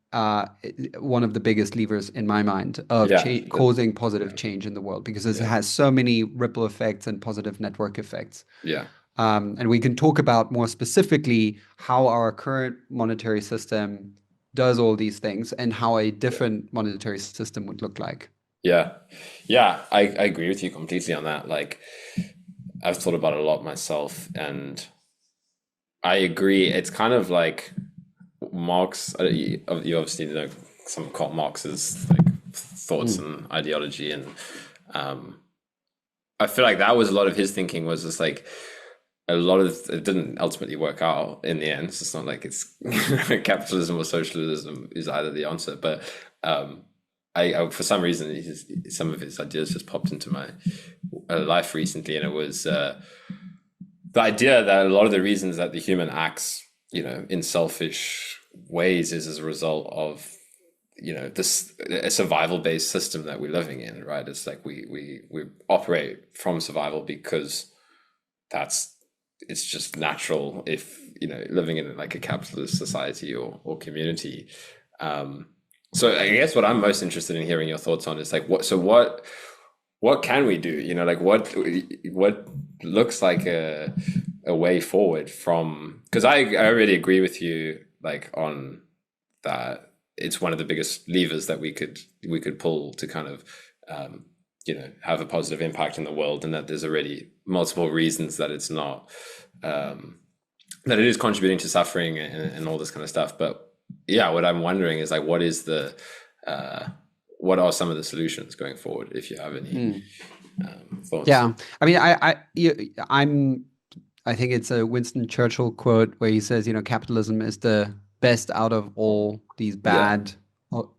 one of the biggest levers in my mind of Yeah. causing positive Yeah. change in the world because it Yeah. has so many ripple effects and positive network effects. Yeah. And we can talk about more specifically how our current monetary system does all these things and how a different monetary system would look like. Yeah. Yeah, I agree with you completely on that. Like, I've thought about it a lot myself, and I agree. It's kind of like Marx. You obviously know some of Marx's like thoughts Mm. and ideology, and um, I feel like that was a lot of his thinking. Was just like a lot of it didn't ultimately work out in the end. So it's not like it's capitalism or socialism is either the answer, but um, I for some reason some of his ideas just popped into my life recently, and it was the idea that a lot of the reasons that the human acts, in selfish ways is as a result of, this a survival based system that we're living in, right? It's like we operate from survival because that's it's just natural if living in like a capitalist society or community. So I guess what I'm most interested in hearing your thoughts on is like what can we do, like what looks like a way forward from, because I already agree with you like on that it's one of the biggest levers that we could pull to kind of have a positive impact in the world, and that there's already multiple reasons that it's not that it is contributing to suffering and all this kind of stuff. But yeah, what I'm wondering is like what are some of the solutions going forward, if you have any thoughts? Yeah, I mean, I think it's a Winston Churchill quote where he says, capitalism is the best out of all these Yeah, bad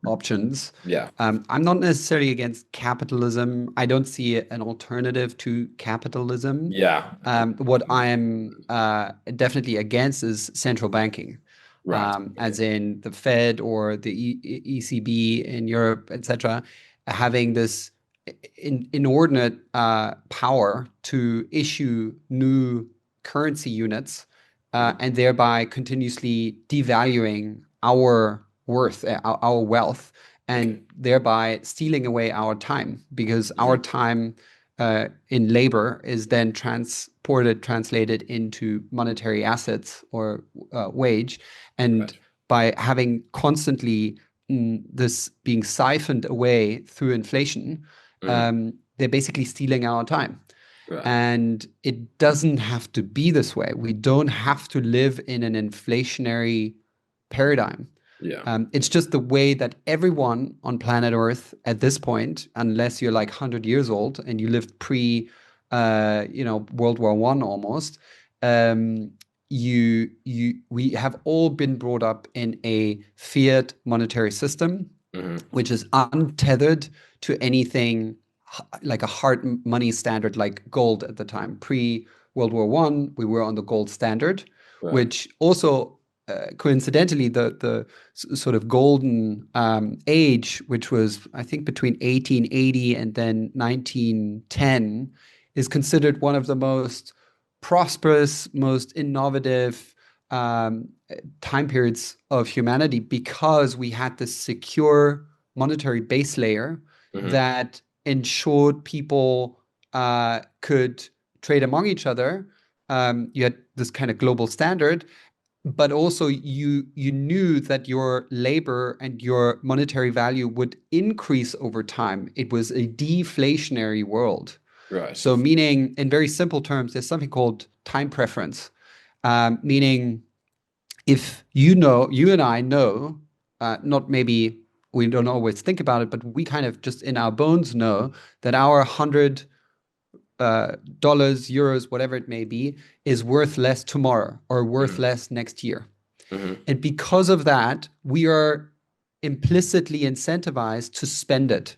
options. yeah, I'm not necessarily against capitalism. I don't see an alternative to capitalism. yeah. What I am definitely against is central banking, Right. as in the Fed or the ECB in Europe, etc., having this inordinate power to issue new currency units and thereby continuously devaluing our worth, our wealth, Okay. and thereby stealing away our time because our Hmm. time in labor is then translated into monetary assets or wage. And Right. by having constantly this being siphoned away through inflation, Hmm. they're basically stealing our time. Right. And it doesn't have to be this way. We don't have to live in an inflationary paradigm. Yeah. It's just the way that everyone on planet Earth at this point, unless you're like 100 years old and you lived pre, World War One almost, um, we have all been brought up in a fiat monetary system, Hmm. which is untethered to anything like a hard money standard like gold at the time. Pre World War One, we were on the gold standard, Right. which also coincidentally the sort of golden age, which was I think between 1880 and then 1910, is considered one of the most prosperous, most innovative um, time periods of humanity because we had this secure monetary base layer Hmm. that ensured people could trade among each other. You had this kind of global standard, but also you knew that your labor and your monetary value would increase over time. It was a deflationary world. Right. So, meaning in very simple terms, there's something called time preference, meaning if you and I know, not maybe we don't always think about it, but we kind of just in our bones know that our $100, euros, whatever it may be, is worth less tomorrow or worth Hmm. less next year. Hmm. And because of that, we are implicitly incentivized to spend it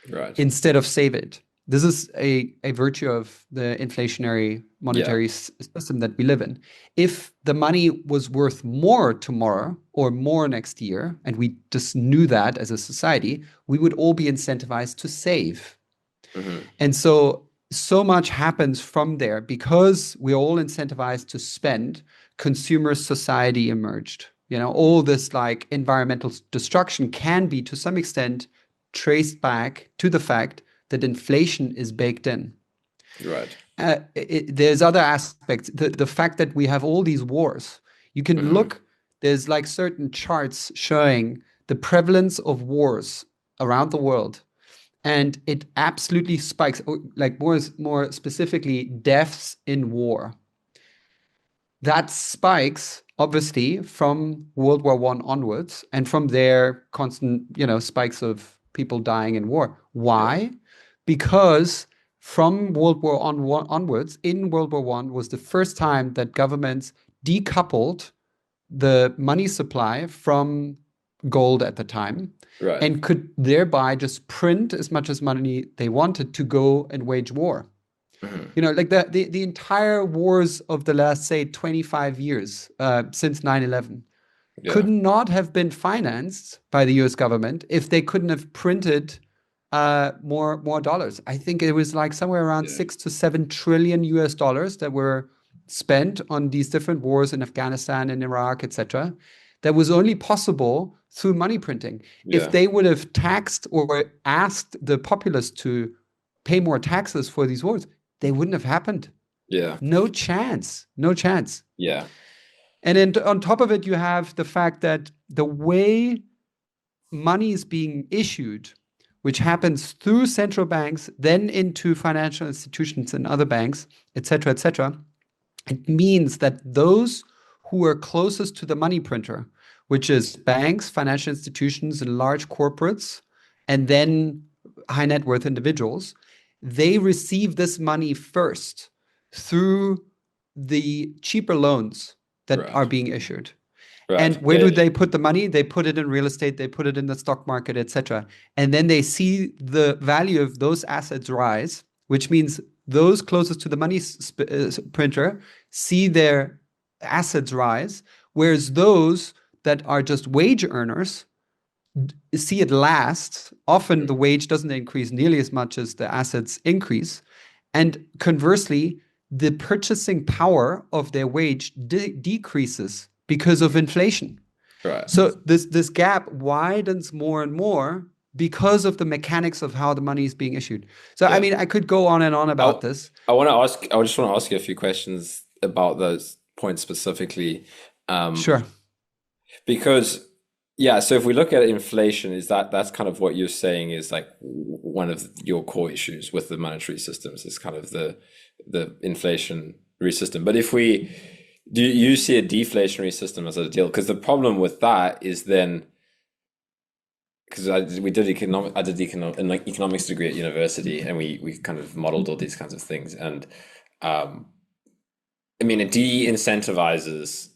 Right. instead of save it. This is a virtue of the inflationary Yeah. monetary system that we live in. If the money was worth more tomorrow or more next year, and we just knew that as a society, we would all be incentivized to save. Hmm. And so much happens from there because we're all incentivized to spend. Consumer society emerged. All this like environmental destruction can be to some extent traced back to the fact that inflation is baked in. Right. There's other aspects. The fact that we have all these wars, you can Hmm. look. there's like certain charts showing the prevalence of wars around the world, and it absolutely spikes. Like more specifically, deaths in war. That spikes obviously from World War One onwards, and from there, constant, spikes of people dying in war. Yeah. Why? Because from onwards, in World War One was the first time that governments decoupled the money supply from gold at the time, Right. and could thereby just print as much as money they wanted to go and wage war. Hmm. Like the entire wars of the last, say, 25 years, since 9/11, could Yeah. not have been financed by the US government if they couldn't have printed more dollars. I think it was like somewhere around Yeah. 6 to 7 trillion US dollars that were spent on these different wars in Afghanistan and Iraq, etc. That was only possible through money printing. If Yeah. they would have taxed or asked the populace to pay more taxes for these wars, they wouldn't have happened. Yeah. No chance. No chance. Yeah. And then on top of it, you have the fact that the way money is being issued, which happens through central banks, then into financial institutions and other banks, etc., it means that those who are closest to the money printer, which is banks, financial institutions, and large corporates, and then high net worth individuals, they receive this money first through the cheaper loans that Right. are being issued. And Right. where Yeah. do they put the money? They put it in real estate, they put it in the stock market, etc. And then they see the value of those assets rise, which means those closest to the money printer see their assets rise, whereas those that are just wage earners see it last. Often the wage doesn't increase nearly as much as the assets increase. And conversely, the purchasing power of their wage decreases because of inflation. Right. So this gap widens more and more because of the mechanics of how the money is being issued. So I Yeah. mean, I could go on and on I about this. I want to ask. I just want to ask you a few questions about those points specifically, um, Sure. because yeah. So if we look at inflation, is that's kind of what you're saying is like one of your core issues with the monetary systems is kind of the inflationary system. But if we do, you see a deflationary system as a deal? Because the problem with that is then because we did economic, I did an economics degree at university, and we kind of modeled all these kinds of things, and um, I mean, it de-incentivizes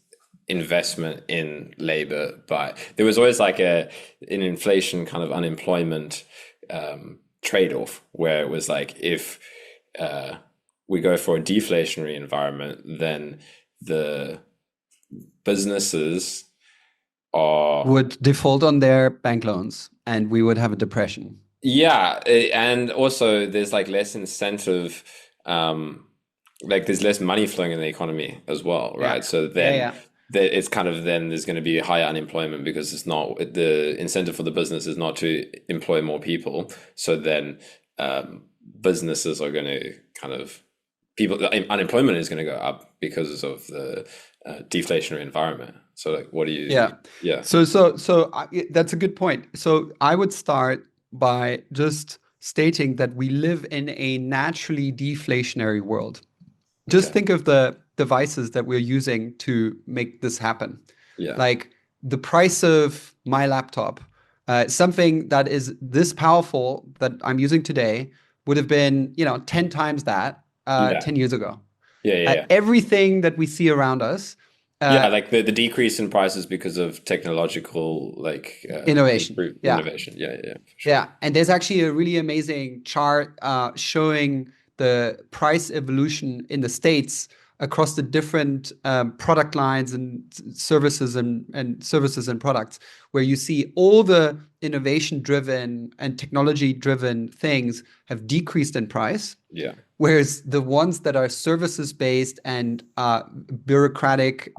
investment in labor, but there was always like an inflation kind of unemployment trade-off where it was like if we go for a deflationary environment, then the businesses are Would default on their bank loans and we would have a depression. yeah, and also there's like less incentive, like there's less money flowing in the economy as well, Yeah. right? So Yeah, then yeah. it's kind of then there's going to be higher unemployment because it's not the incentive for the business is not to employ more people. So then businesses are going to kind of people unemployment is going to go up because of the deflationary environment. So like, what do you? Yeah. Yeah. That's a good point. So I would start by just stating that we live in a naturally deflationary world. Just Okay. think of the devices that we're using to make this happen. Yeah. Like the price of my laptop, something that is this powerful that I'm using today would have been, 10 times that Yeah. 10 years ago. Yeah. Yeah. Yeah. Everything that we see around us, Yeah, uh, like the decrease in prices because of technological like innovation. improve Yeah. innovation. Yeah, yeah, for sure. Yeah, and there's actually a really amazing chart showing the price evolution in the States across the different product lines and services and services and products, where you see all the innovation-driven and technology-driven things have decreased in price, Yeah. whereas the ones that are services-based and bureaucratic,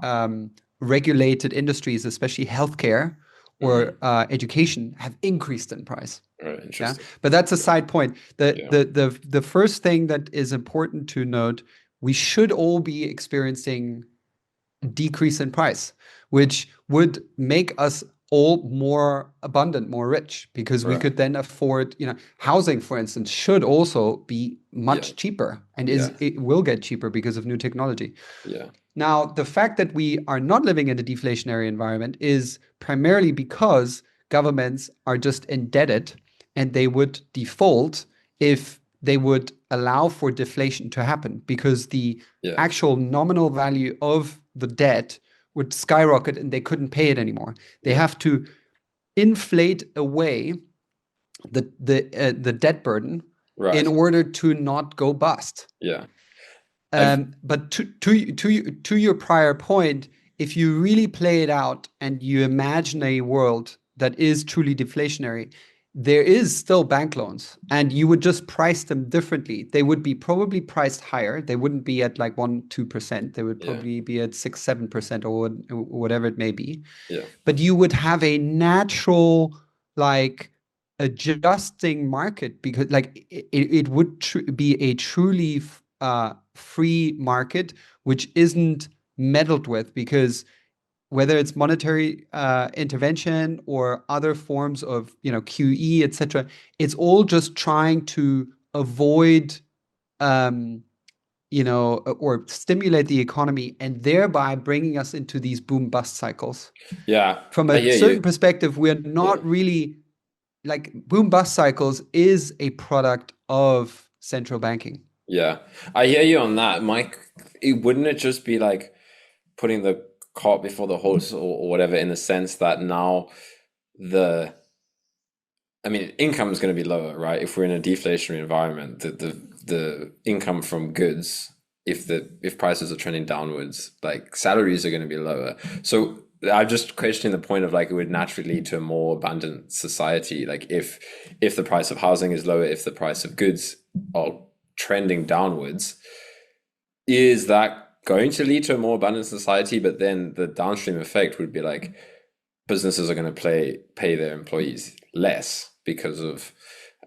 regulated industries, especially healthcare Hmm. or education, have increased in price. Right, Yeah, interesting. but that's a side point. The Yeah. the the the first thing that is important to note: we should all be experiencing a decrease in price. which would make us all more abundant, more rich, because we Right. could then afford, housing, for instance, should also be Yeah. much cheaper, and Yeah. it will get cheaper because of new technology. Yeah. Now, the fact that we are not living in a deflationary environment is primarily because governments are just indebted, and they would default if they would allow for deflation to happen, because the Yeah. actual nominal value of the debt would skyrocket and they couldn't pay it anymore. They Yeah. have to inflate away the debt burden in Right. order to not go bust. Yeah. I've But to your prior point, if you really play it out and you imagine a world that is truly deflationary, there is still bank loans, and you would just price them differently. They would be probably priced higher. They wouldn't be at like 1-2%. They would yeah. probably be at 6-7% or whatever it may be. Yeah. But you would have a natural, like, adjusting market, because like it would be a truly free market, which isn't meddled with, because whether it's monetary intervention or other forms of QE, etc., it's all just trying to avoid um, or stimulate the economy, and thereby bringing us into these boom bust cycles. Yeah. From I a hear certain you. perspective, we're Yeah. not really, like, boom bust cycles is a product of central banking. Yeah. I hear you on that, Mike. Wouldn't it just be like putting the cart before the horse, or whatever, in the sense that now the I mean, income is going to be lower, right? If we're in a deflationary environment, the income from goods, if prices are trending downwards, like salaries are going to be lower. So I'm just questioning the point of, like, it would naturally lead to a more abundant society. Like, if the price of housing is lower, if the price of goods are trending downwards, is that going to lead to a more abundant society? But then the downstream effect would be like businesses are going to pay their employees less because they're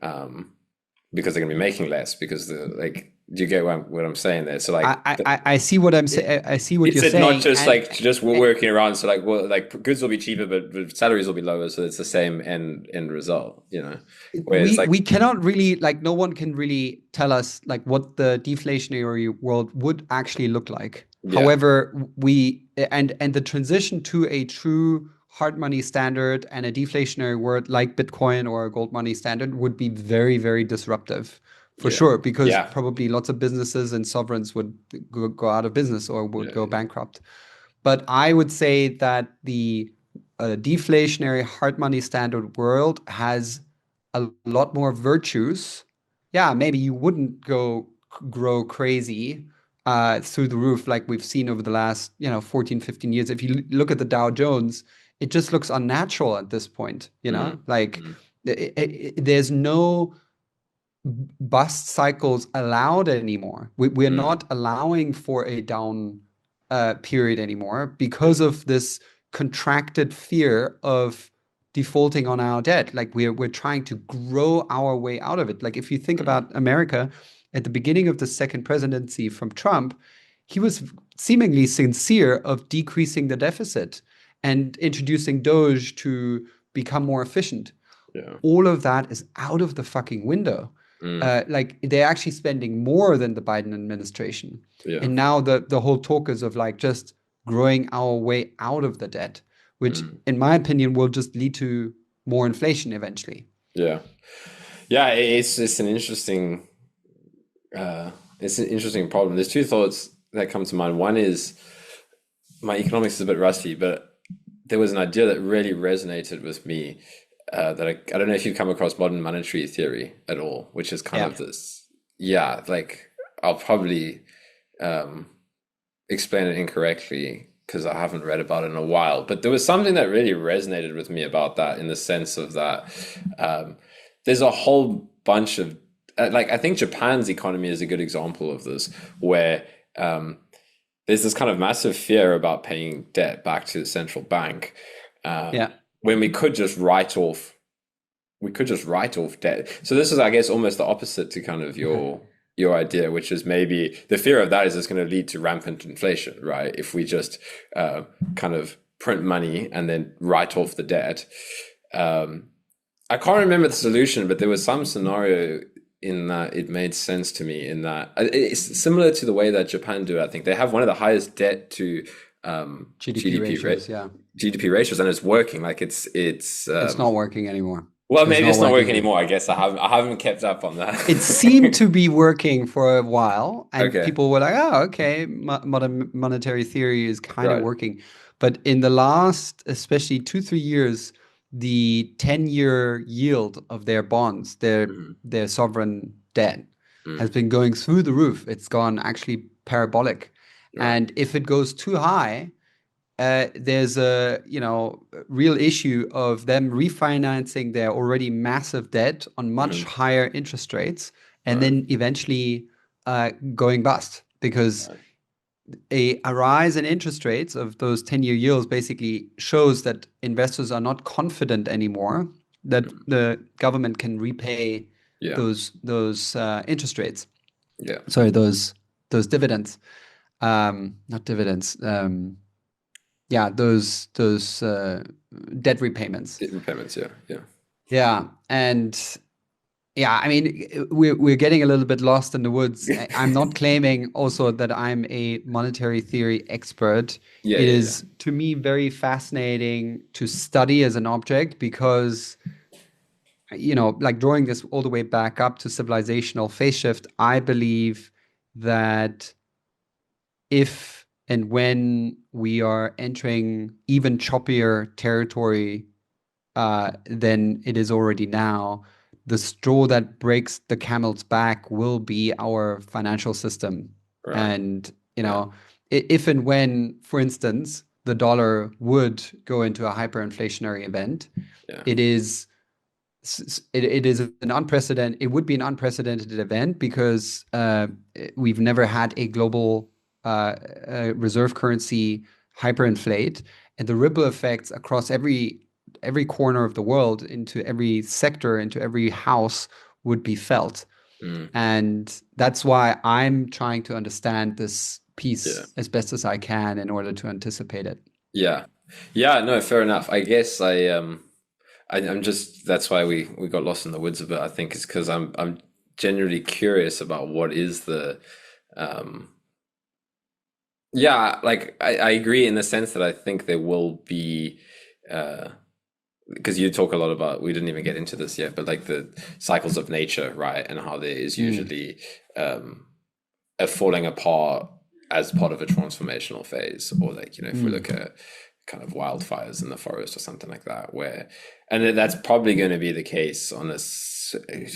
going to be making less, because do you get what I'm saying there? So, like, I see what I'm saying. I see what it's you're it not saying, just and like just we're working around, so like, well, like goods will be cheaper, but salaries will be lower, so it's the same end result, whereas, we like, we cannot really, like, no one can really tell us like what the deflationary world would actually look like. yeah. However, and the transition to a true hard money standard and a deflationary world like Bitcoin or a gold money standard would be very, very disruptive, for Yeah. sure, because Yeah. probably lots of businesses and sovereigns would go out of business or would go Yeah. bankrupt. But I would say that the deflationary hard money standard world has a lot more virtues. Yeah, maybe you wouldn't grow crazy through the roof like we've seen over the last 14, 15 years. If you look at the Dow Jones, it just looks unnatural at this point. Mm, Like, mm, there's no bust cycles allowed anymore. We're mm, not allowing for a down period anymore yeah. because of this contracted fear of defaulting on our debt. Like, we're trying to grow our way out of it. Like, if you think Mm, about America at the beginning of the second presidency from Trump, he was seemingly sincere of decreasing the deficit and introducing Doge to become more efficient. yeah. All of that is out of the fucking window. Mm, Like, they're actually spending more than the Biden administration. yeah. And now the whole talk is of, like, just growing our way out of the debt, which Mm, in my opinion will just lead to more inflation eventually. yeah. Yeah, it's an interesting problem. There's two thoughts that come to mind. One is, my economics is a bit rusty, but there was an idea that really resonated with me, that I don't know if you've come across modern monetary theory at all, which is kind Yeah. of this, yeah, like, I'll probably um, explain it incorrectly because I haven't read about it in a while, but there was something that really resonated with me about that, in the sense of that um, there's a whole bunch of like, I think Japan's economy is a good example of this, where there's this kind of massive fear about paying debt back to the central bank, Yeah. when we could just write off debt. So this is, I guess, almost the opposite to kind of your idea, which is maybe the fear of that is it's going to lead to rampant inflation, right? If we just kind of print money and then write off the debt. Um, I can't remember the solution, but there was some scenario in that it made sense to me in that it's similar to the way that Japan do it. I think they have one of the highest debt to GDP GDP rate ratios, yeah. GDP ratios, and it's working. Like It's not working ananymore. well, It's maybe not it's not working working. anymore. I guess I haven't kept up on that. It seemed to be working for a while, and Okay, people were like, "Oh, okay, modern monetary theory is kind of right. working." But in the last, especially 2, 3 years, the 10-year yield of their bonds, Mhm. their sovereign debt, has Mm, been going through the roof. It's gone actually parabolic, right. and if it goes too high, there's a real issue of them refinancing their already massive debt on much Hmm. higher interest rates, and Right. then eventually going bust because Right. a rise in interest rates of those 10-year yields basically shows that investors are not confident anymore that Mm. the government can repay Yeah. those interest rates. Yeah. Sorry, those dividends, not dividends. Yeah, those debt repayments. Repayments. Yeah. Yeah. Yeah, and yeah, I mean, we're getting a little bit lost in the woods. I'm not claiming also that I'm a monetary theory expert. Yeah. It Yeah. Yeah. is to me very fascinating to study as an object because, like drawing this all the way back up to civilizational phase shift, I believe that if and when we are entering even choppier territory than it is already now, the straw that breaks the camel's back will be our financial system. Right. And, Yeah. if and when, for instance, the dollar would go into a hyperinflationary event, Yeah. it is it is an unprecedented it would be an unprecedented event because we've never had a global reserve currency hyperinflate, and the ripple effects across every corner of the world into every sector into every house would be felt. Mm. And that's why I'm trying to understand this Yeah. piece as best as I can in order to anticipate it. Yeah. Yeah. No, fair enough. I guess I'm just that's why we got lost in the woods a bit. I think it's because I'm genuinely curious about what is the um yeah, like I agree in the sense that I think there will be uh because you talk a lot about we didn't even get into this yet, but like the cycles of nature, right? And how there is Mm, usually a falling apart as part of a transformational phase, or like if we look mm, at kind of wildfires in the forest or something like that, where and that's probably going to be the case on this.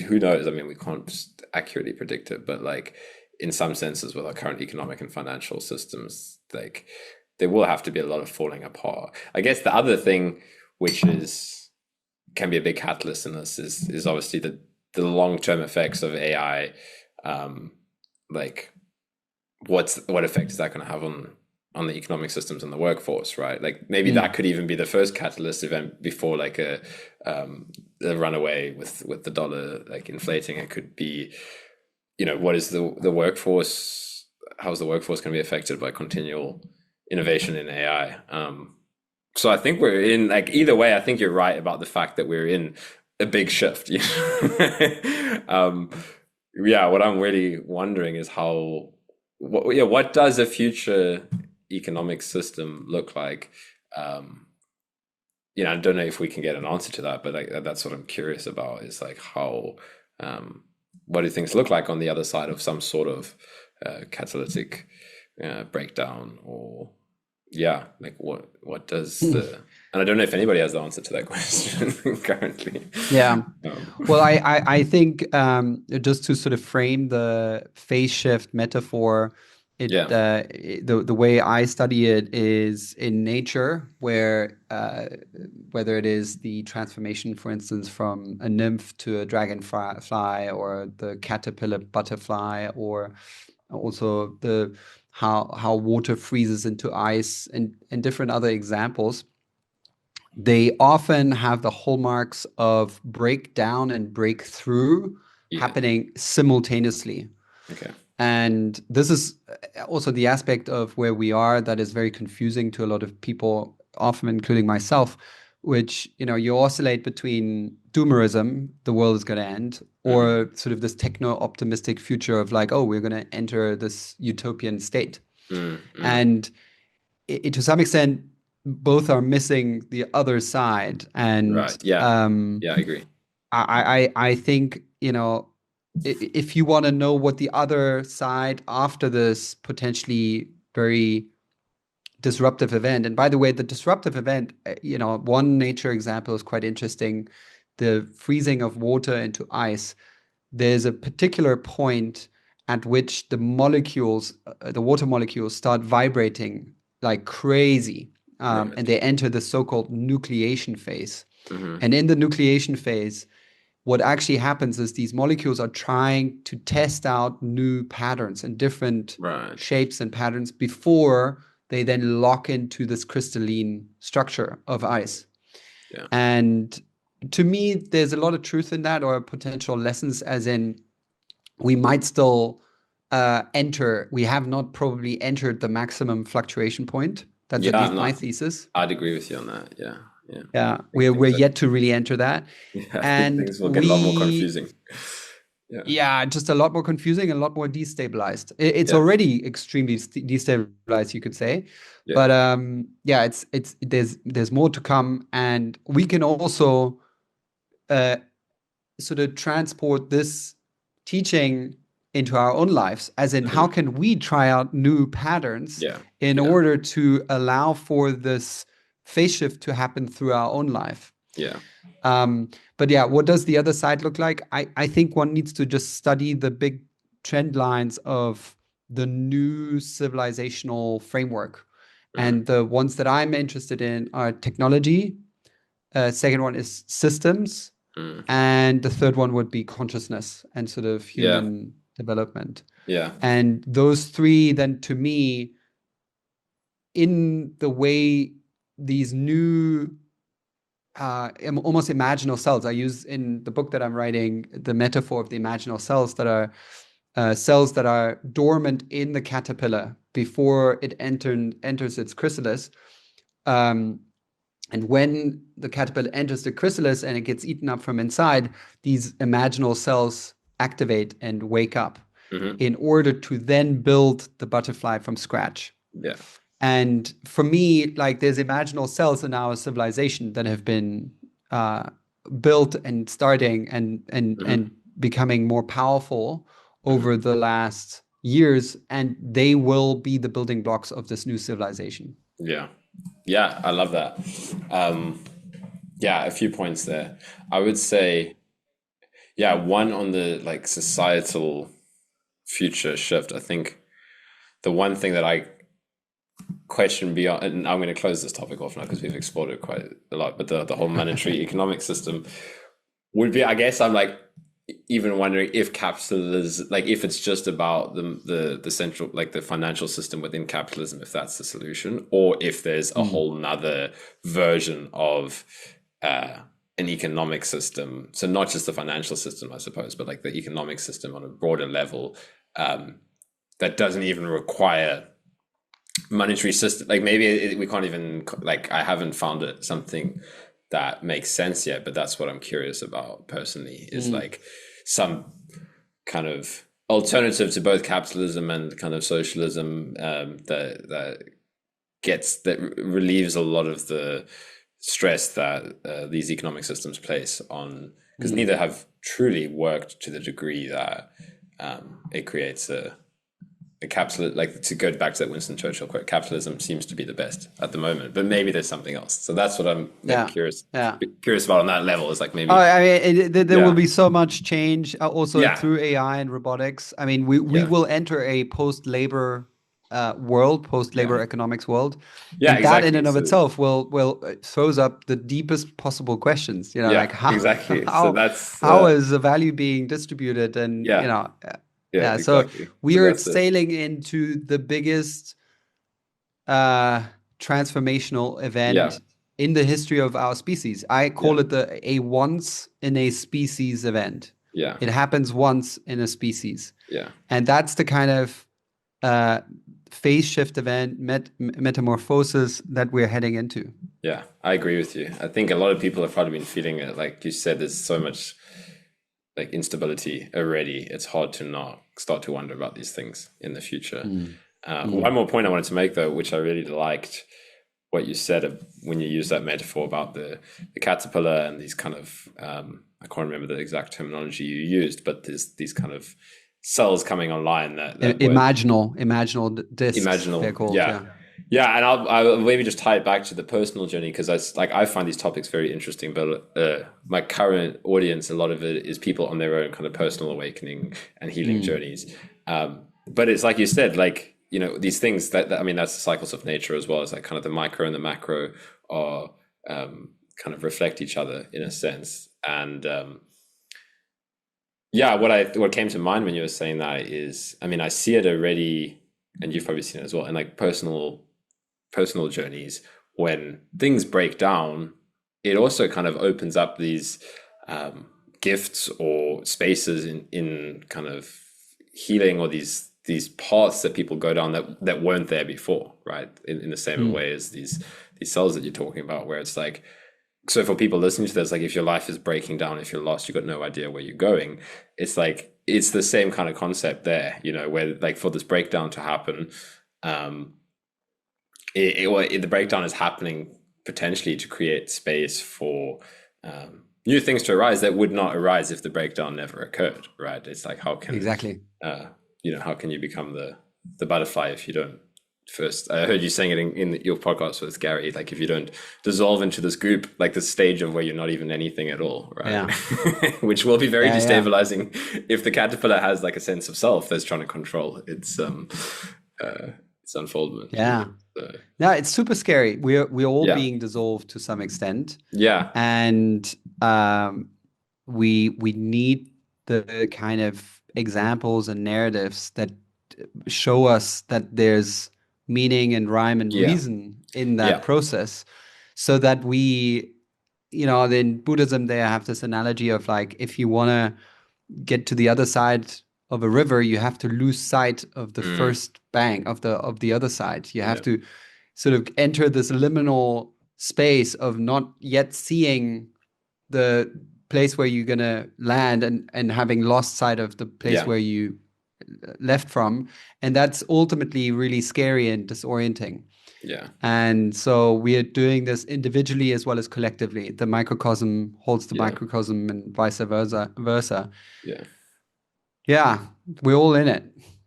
Who knows? I mean, we can't accurately predict it, but like in some senses, with our current economic and financial systems, like there will have to be a lot of falling apart. I guess the other thing, which is can be a big catalyst in this, is obviously the long term effects of AI. Like what effect is that going to have on the economic systems and the workforce, right? Like maybe that mm. could even be the first catalyst event before like a runaway with the dollar like inflating. It could be, what is the workforce? How's the workforce going to be affected by continual innovation in AI? So I think we're in like either way. I think you're right about the fact that we're in a big shift. Yeah, what I'm really wondering is what does a future economic system look like? Um, I don't know if we can get an answer to that, but like that's what I'm curious about is like how, um, what do things look like on the other side of some sort of catalytic breakdown, or yeah, like what does the and I don't know if anybody has the answer to that question currently. Yeah. Um, Well, I think just to sort of frame the phase shift metaphor, yeah. the way I study it is in nature, where whether it is the transformation, for instance, from a nymph to a dragonfly, or the caterpillar butterfly, or also the how water freezes into ice, and different other examples. They often have the hallmarks of breakdown and breakthrough Yeah. happening simultaneously. Okay. And this is also the aspect of where we are that is very confusing to a lot of people often including myself, which, you oscillate between doomerism, the world is going to end, or sort of this techno-optimistic future of like, oh, we're going to enter this utopian state. And to some extent, both are missing the other side. And Right. Yeah. Yeah, I agree. I think, if you want to know what the other side after this potentially very disruptive event, and by the way, the disruptive event, one nature example is quite interesting. The freezing of water into ice. There's a particular point at which the water molecules start vibrating like crazy. Right. And they enter the so-called nucleation phase. Mm-hmm. And in the nucleation phase, what actually happens is these molecules are trying to test out new patterns and different Right. shapes and patterns before they then lock into this crystalline structure of ice. Yeah. And to me, there's a lot of truth in that, or potential lessons, as in we might still we have not probably entered the maximum fluctuation point. That's at least my thesis. I'd agree with you on that. Yeah. Yeah. Yeah. We're yet to really enter that. Yeah, and things will get a lot more confusing. Yeah, just a lot more confusing, and a lot more destabilized. It's already extremely destabilized, you could say. Yeah. But there's more to come, and we can also sort of transport this teaching into our own lives, as in how can we try out new patterns in order to allow for this phase shift to happen through our own life. Yeah. But yeah, what does the other side look like? I think one needs to just study the big trend lines of the new civilizational framework. And the ones that I'm interested in are technology. Second one is systems. And the third one would be consciousness and sort of human development. Yeah. And those three then, to me, in the way these new almost imaginal cells. I use in the book that I'm writing the metaphor of the imaginal cells that are cells that are dormant in the caterpillar before it enters its chrysalis. And when the caterpillar enters the chrysalis and it gets eaten up from inside, these imaginal cells activate and wake up in order to then build the butterfly from scratch. Yeah. And for me, like, there's imaginal cells in our civilization that have been built and starting and becoming more powerful over the last years, and they will be the building blocks of this new civilization. Yeah. Yeah, I love that. A few points there. I would say, one on the like societal future shift. I think the one thing that I question beyond, and I'm going to close this topic off now because we've explored it quite a lot, but the whole monetary economic system would be, I guess I'm like even wondering if capitalism, like if it's just about the central, like the financial system within capitalism, if that's the solution, or if there's a whole nother version of an economic system. So not just the financial system, I suppose, but like the economic system on a broader level that doesn't even require monetary system. Like maybe we can't even, like, I haven't found it something that makes sense yet, but that's what I'm curious about personally, is like some kind of alternative to both capitalism and kind of socialism that relieves a lot of the stress that these economic systems place on, because neither have truly worked to the degree that it creates a capitalist, like, to go back to that Winston Churchill quote, capitalism seems to be the best at the moment, but maybe there's something else. So that's what I'm curious about on that level, is like maybe. There will be so much change also through AI and robotics. I mean, we will enter a post-labor world, post-labor economics world. And that in and of itself will throws up the deepest possible questions, like how is the value being distributed, and so we are sailing into the biggest transformational event in the history of our species. I call it a once in a species event. It happens once in a species. And that's the kind of uh, phase shift event, metamorphosis that we're heading into. Yeah, I agree with you. I think a lot of people have probably been feeling it. Like you said, there's so much like instability already. It's hard to not start to wonder about these things in the future. Mm. One Mm. more point I wanted to make, though, which I really liked what you said when you used that metaphor about the caterpillar and these kind of I can't remember the exact terminology you used, but there's these kind of cells coming online that were Imaginal discs, they're imaginal. called. Yeah. Yeah. Yeah, and I'll maybe just tie it back to the personal journey because I find these topics very interesting. But my current audience, a lot of it is people on their own kind of personal awakening and healing Mm. journeys. But it's like you said, like these things that I mean, that's the cycles of nature as well. It's like kind of the micro and the macro are kind of reflect each other in a sense. And yeah, what came to mind when you were saying that is, I mean, I see it already, and you've probably seen it as well, in like personal journeys. When things break down, it also kind of opens up these gifts or spaces in kind of healing, or these paths that people go down that weren't there before, right? In the same Mm. way as these cells that you're talking about, where it's like, so for people listening to this, like if your life is breaking down, if you're lost, you've got no idea where you're going. It's like, it's the same kind of concept there, where like for this breakdown to happen, um, the breakdown is happening potentially to create space for new things to arise that would not arise if the breakdown never occurred, right? It's like, how can Exactly. how can you become the butterfly if you don't first? I heard you saying it in your podcast with Gary, like if you don't dissolve into this group, like the stage of where you're not even anything at all, right? Yeah. Which will be very Yeah, yeah. destabilizing if the caterpillar has like a sense of self that's trying to control its unfoldment. Yeah. So, Yeah, it's super scary. We're all yeah, being dissolved to some extent, yeah, and we need the kind of examples and narratives that show us that there's meaning and rhyme and yeah, reason in that yeah, process, so that in Buddhism they have this analogy of like, if you want to get to the other side of a river, you have to lose sight of the mm, first bank of the other side. You have yeah, to sort of enter this liminal space of not yet seeing the place where you're gonna land, and having lost sight of the place yeah, where you left from. And that's ultimately really scary and disorienting. yeah, And so we are doing this individually as well as collectively. The microcosm holds the yeah, microcosm and vice versa. yeah, Yeah, we're all in it.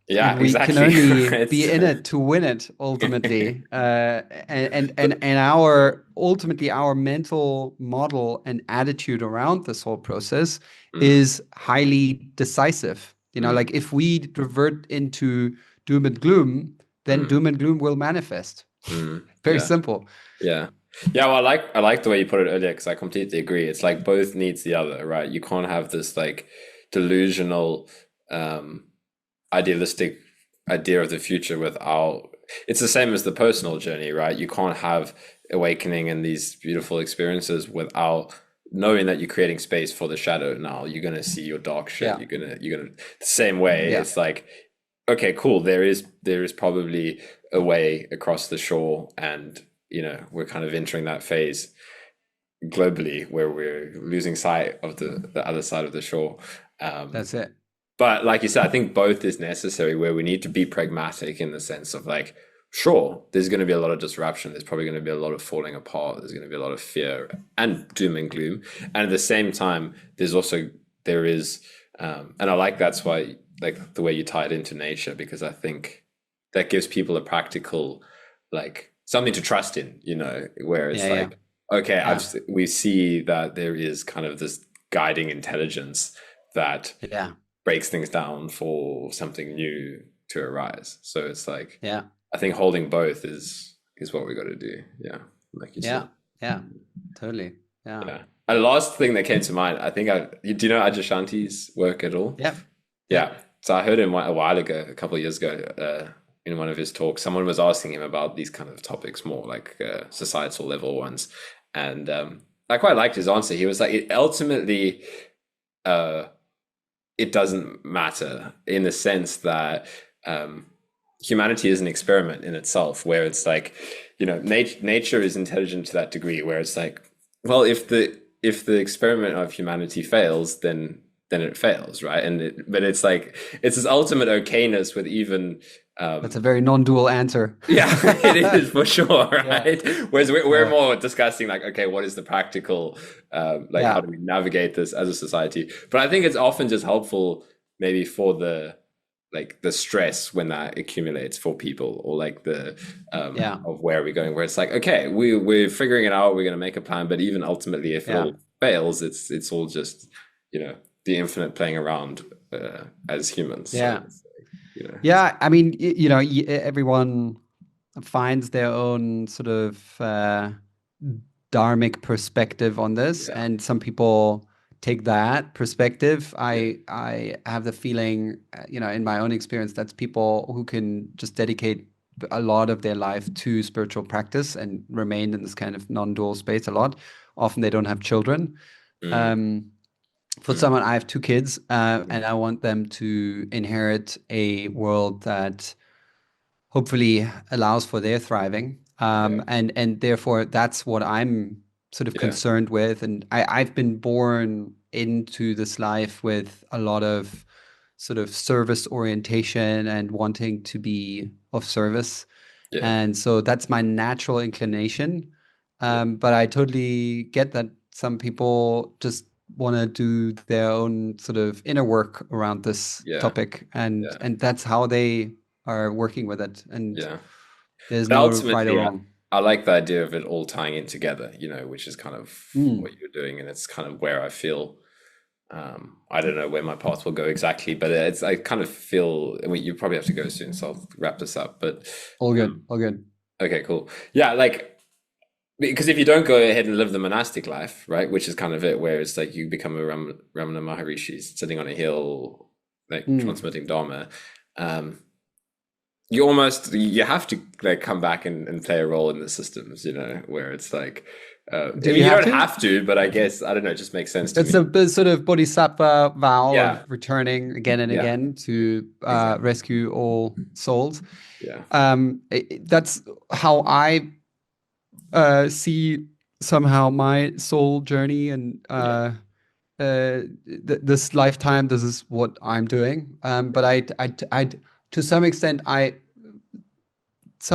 yeah, And we can exactly. only It's be in it to win it ultimately. And our ultimately our mental model and attitude around this whole process mm, is highly decisive. mm, Like if we revert into doom and gloom, then mm, doom and gloom will manifest. Very yeah, simple. yeah, yeah. Well, I like the way you put it earlier because I completely agree. It's like both needs the other, right? You can't have this like delusional, um, idealistic idea of the future without. It's the same as the personal journey, right? You can't have awakening and these beautiful experiences without knowing that you're creating space for the shadow. Now you're gonna see your dark shit. Yeah. You're gonna the same way. Yeah. It's like, okay, cool. There is probably a way across the shore, and we're kind of entering that phase globally where we're losing sight of the other side of the shore. Um, That's it. but like you said, I think both is necessary, where we need to be pragmatic in the sense of like, sure, there's going to be a lot of disruption. There's probably going to be a lot of falling apart. There's going to be a lot of fear and doom and gloom. And at the same time, there is, and I like that's why, like the way you tie it into nature, because I think that gives people a practical, like something to trust in, where Yeah, it's yeah. like, okay, Yeah. we see that there is kind of this guiding intelligence that Yeah. breaks things down for something new to arise. So it's like, Yeah. I think holding both is what we got to do. Yeah, like you said. Yeah. Yeah. Totally. Yeah. Yeah. A last thing that came to mind, I think do you know Ajashanti's work at all? Yeah. Yeah. Yeah. So I heard him a while ago, a couple of years ago, in one of his talks. Someone was asking him about these kind of topics, more like societal level ones, and I quite liked his answer. He was like, ultimately, uh, it doesn't matter in the sense that humanity is an experiment in itself, where it's like, nature is intelligent to that degree, where it's like, well, if the experiment of humanity fails, then it fails, right? But it's like it's this ultimate okayness with even That's a very non-dual answer. yeah, it is for sure, Yeah. right? Whereas we're Yeah. more discussing like, okay, what is the practical, like how Yeah. do we navigate this as a society? But I think it's often just helpful maybe for the stress when that accumulates for people, or like the Yeah. of where are we going, where it's like, okay, we're figuring it out, we're going to make a plan, but even ultimately if it Yeah. all fails, it's all just, the infinite playing around as humans. So Yeah. it's like, Yeah. I mean, everyone finds their own sort of dharmic perspective on this, yeah, and some people take that perspective. yeah, I have the feeling, in my own experience, that's people who can just dedicate a lot of their life to spiritual practice and remain in this kind of non-dual space a lot. Often they don't have children. mm, Um, for mm, someone, I have two kids, mm, and I want them to inherit a world that hopefully allows for their thriving. yeah, And therefore that's what I'm sort of yeah, concerned with. And I've been born into this life with a lot of sort of service orientation and wanting to be of service. yeah, And so that's my natural inclination. yeah, But I totally get that some people just want to do their own sort of inner work around this yeah, topic, and yeah, that's how they are working with it. And yeah. there's But no right or ultimately, wrong. I like the idea of it all tying in together, which is kind of what Mm. you're doing, and it's kind of where I feel. I don't know where my path will go exactly, but I kind of feel. I mean, you probably have to go soon, so I'll wrap this up. But All good, um, all good. okay, cool. Yeah, like because if you don't go ahead and live the monastic life, right, which is kind of it, where it's like you become a Ramana Maharshi sitting on a hill, like Mm. transmitting Dharma. Um, you have to like come back and play a role in the systems, where it's like I Do mean you you have don't to? have to, but I guess I don't know, it just makes sense to It's a me. bit sort of bodhisattva vow Yeah, of returning again and yeah, again to exactly. rescue all souls. Yeah, That's how I see somehow my soul journey, and yeah, this lifetime. This is what I'm doing. But yeah, to some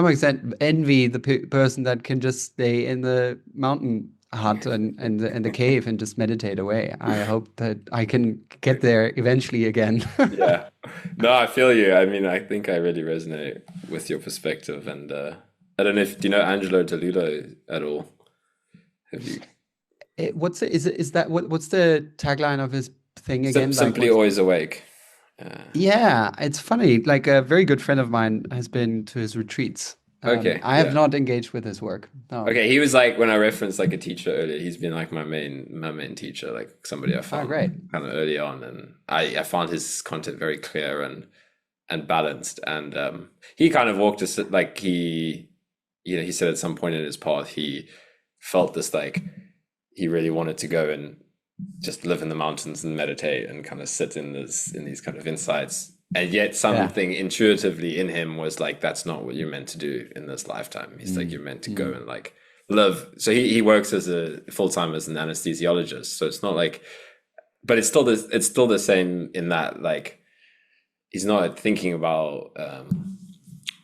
extent envy the person that can just stay in the mountain hut and the cave and just meditate away. I hope that I can get there eventually again. yeah. No, I feel you. I mean, I think I really resonate with your perspective, and I don't know if do you know Angelo Deludo at all? Have you Is that what's the tagline of his thing again? Like simply what's always awake? Uh, Yeah, it's funny. Like a very good friend of mine has been to his retreats. okay, I have yeah. not engaged with his work. No. Okay, he was like when I referenced like a teacher earlier, he's been like my main teacher, like somebody I Oh, found great. kind of early on, and I found his content very clear and balanced, and he kind of walked us like he said at some point in his path he felt this like he really wanted to go and just live in the mountains and meditate and kind of sit in these kind of insights, and yet Yeah. something intuitively in him was like that's not what you're meant to do in this lifetime. He's like Mm, you're meant to go mm. and like live. So he works as a full-time as an anesthesiologist, so it's not like, but it's still the same in that like he's not thinking about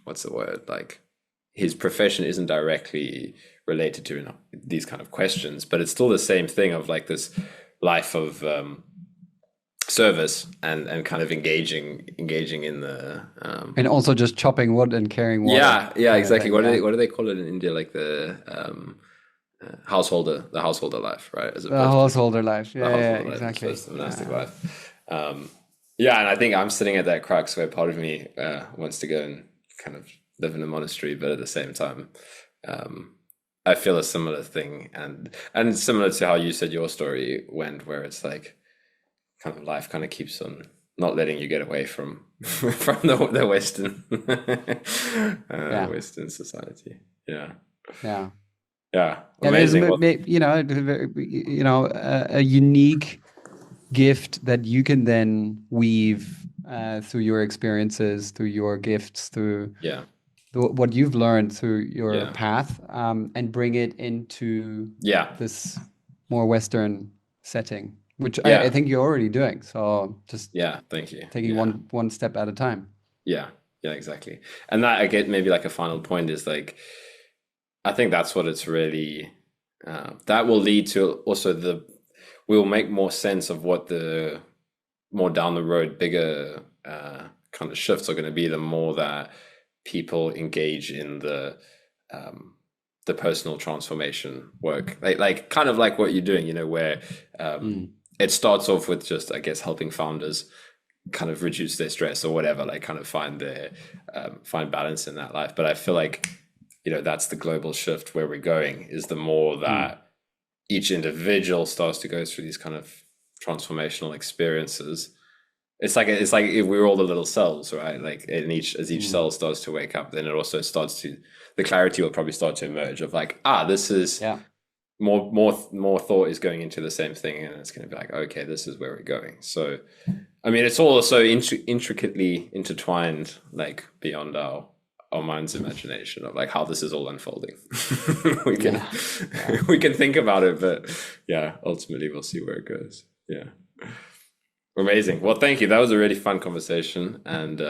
what's the word, like his profession isn't directly related to these kind of questions, but it's still the same thing of like this life of service and kind of engaging in the And also just chopping wood and carrying water yeah, kind of exactly. thing. what do they Yeah. what do they call it in India, like the householder life, right, as The opposed to householder life. the Yeah, yeah, householder life as exactly. opposed to the monastic life. Yeah, and I think I'm sitting at that crux where part of me wants to go and kind of live in a monastery, but at the same time, um, I feel a similar thing, and similar to how you said your story went, where it's like kind of life kind of keeps on not letting you get away from from the Yeah. Western society. Yeah, Yeah. yeah, Yeah, there's amazing. Well, a unique gift that you can then weave through your experiences, through your gifts, through Yeah. what you've learned through your Yeah. path, and bring it into Yeah. this more Western setting, which I Yeah. think you're already doing. So just Yeah. Thank you. taking Yeah. one step at a time. Yeah. Yeah, exactly. And that I get maybe like a final point is like, I think that's what it's really, that will lead to also we'll make more sense of what the more down the road, bigger kind of shifts are going to be, the more that people engage in the personal transformation work, like kind of like what you're doing, where Mm. it starts off with just, I guess, helping founders kind of reduce their stress or whatever, like kind of find balance in that life. But I feel like, that's the global shift where we're going, is the more Mm. that each individual starts to go through these kind of transformational experiences. It's like if we're all the little cells, right? Like as each Mm. cell starts to wake up, then it also starts to, the clarity will probably start to emerge of like, this is Yeah. more thought is going into the same thing, and it's going to be like, okay, this is where we're going. So I mean, it's all so intricately intertwined, like beyond our mind's imagination of like how this is all unfolding. we can Yeah. Yeah. we can think about it, but yeah, ultimately we'll see where it goes. Yeah. Amazing. Well, thank you. That was a really fun conversation, and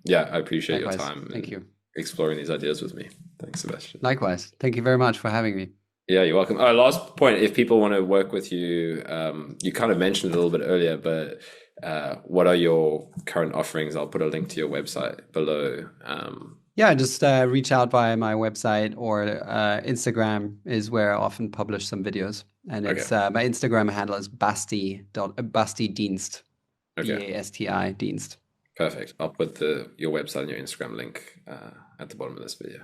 yeah, I appreciate your Likewise. time Thank and you. exploring these ideas with me. Thanks, Sebastian. Likewise. Thank you very much for having me. Yeah, you're welcome. Last point, if people want to work with you, you kind of mentioned it a little bit earlier, but what are your current offerings? I'll put a link to your website below. Yeah, just reach out via my website, or Instagram is where I often publish some videos. And Okay. it's my Instagram handle is Basti Dienst, Okay. Basti Dienst. Perfect. I'll put your website and your Instagram link at the bottom of this video.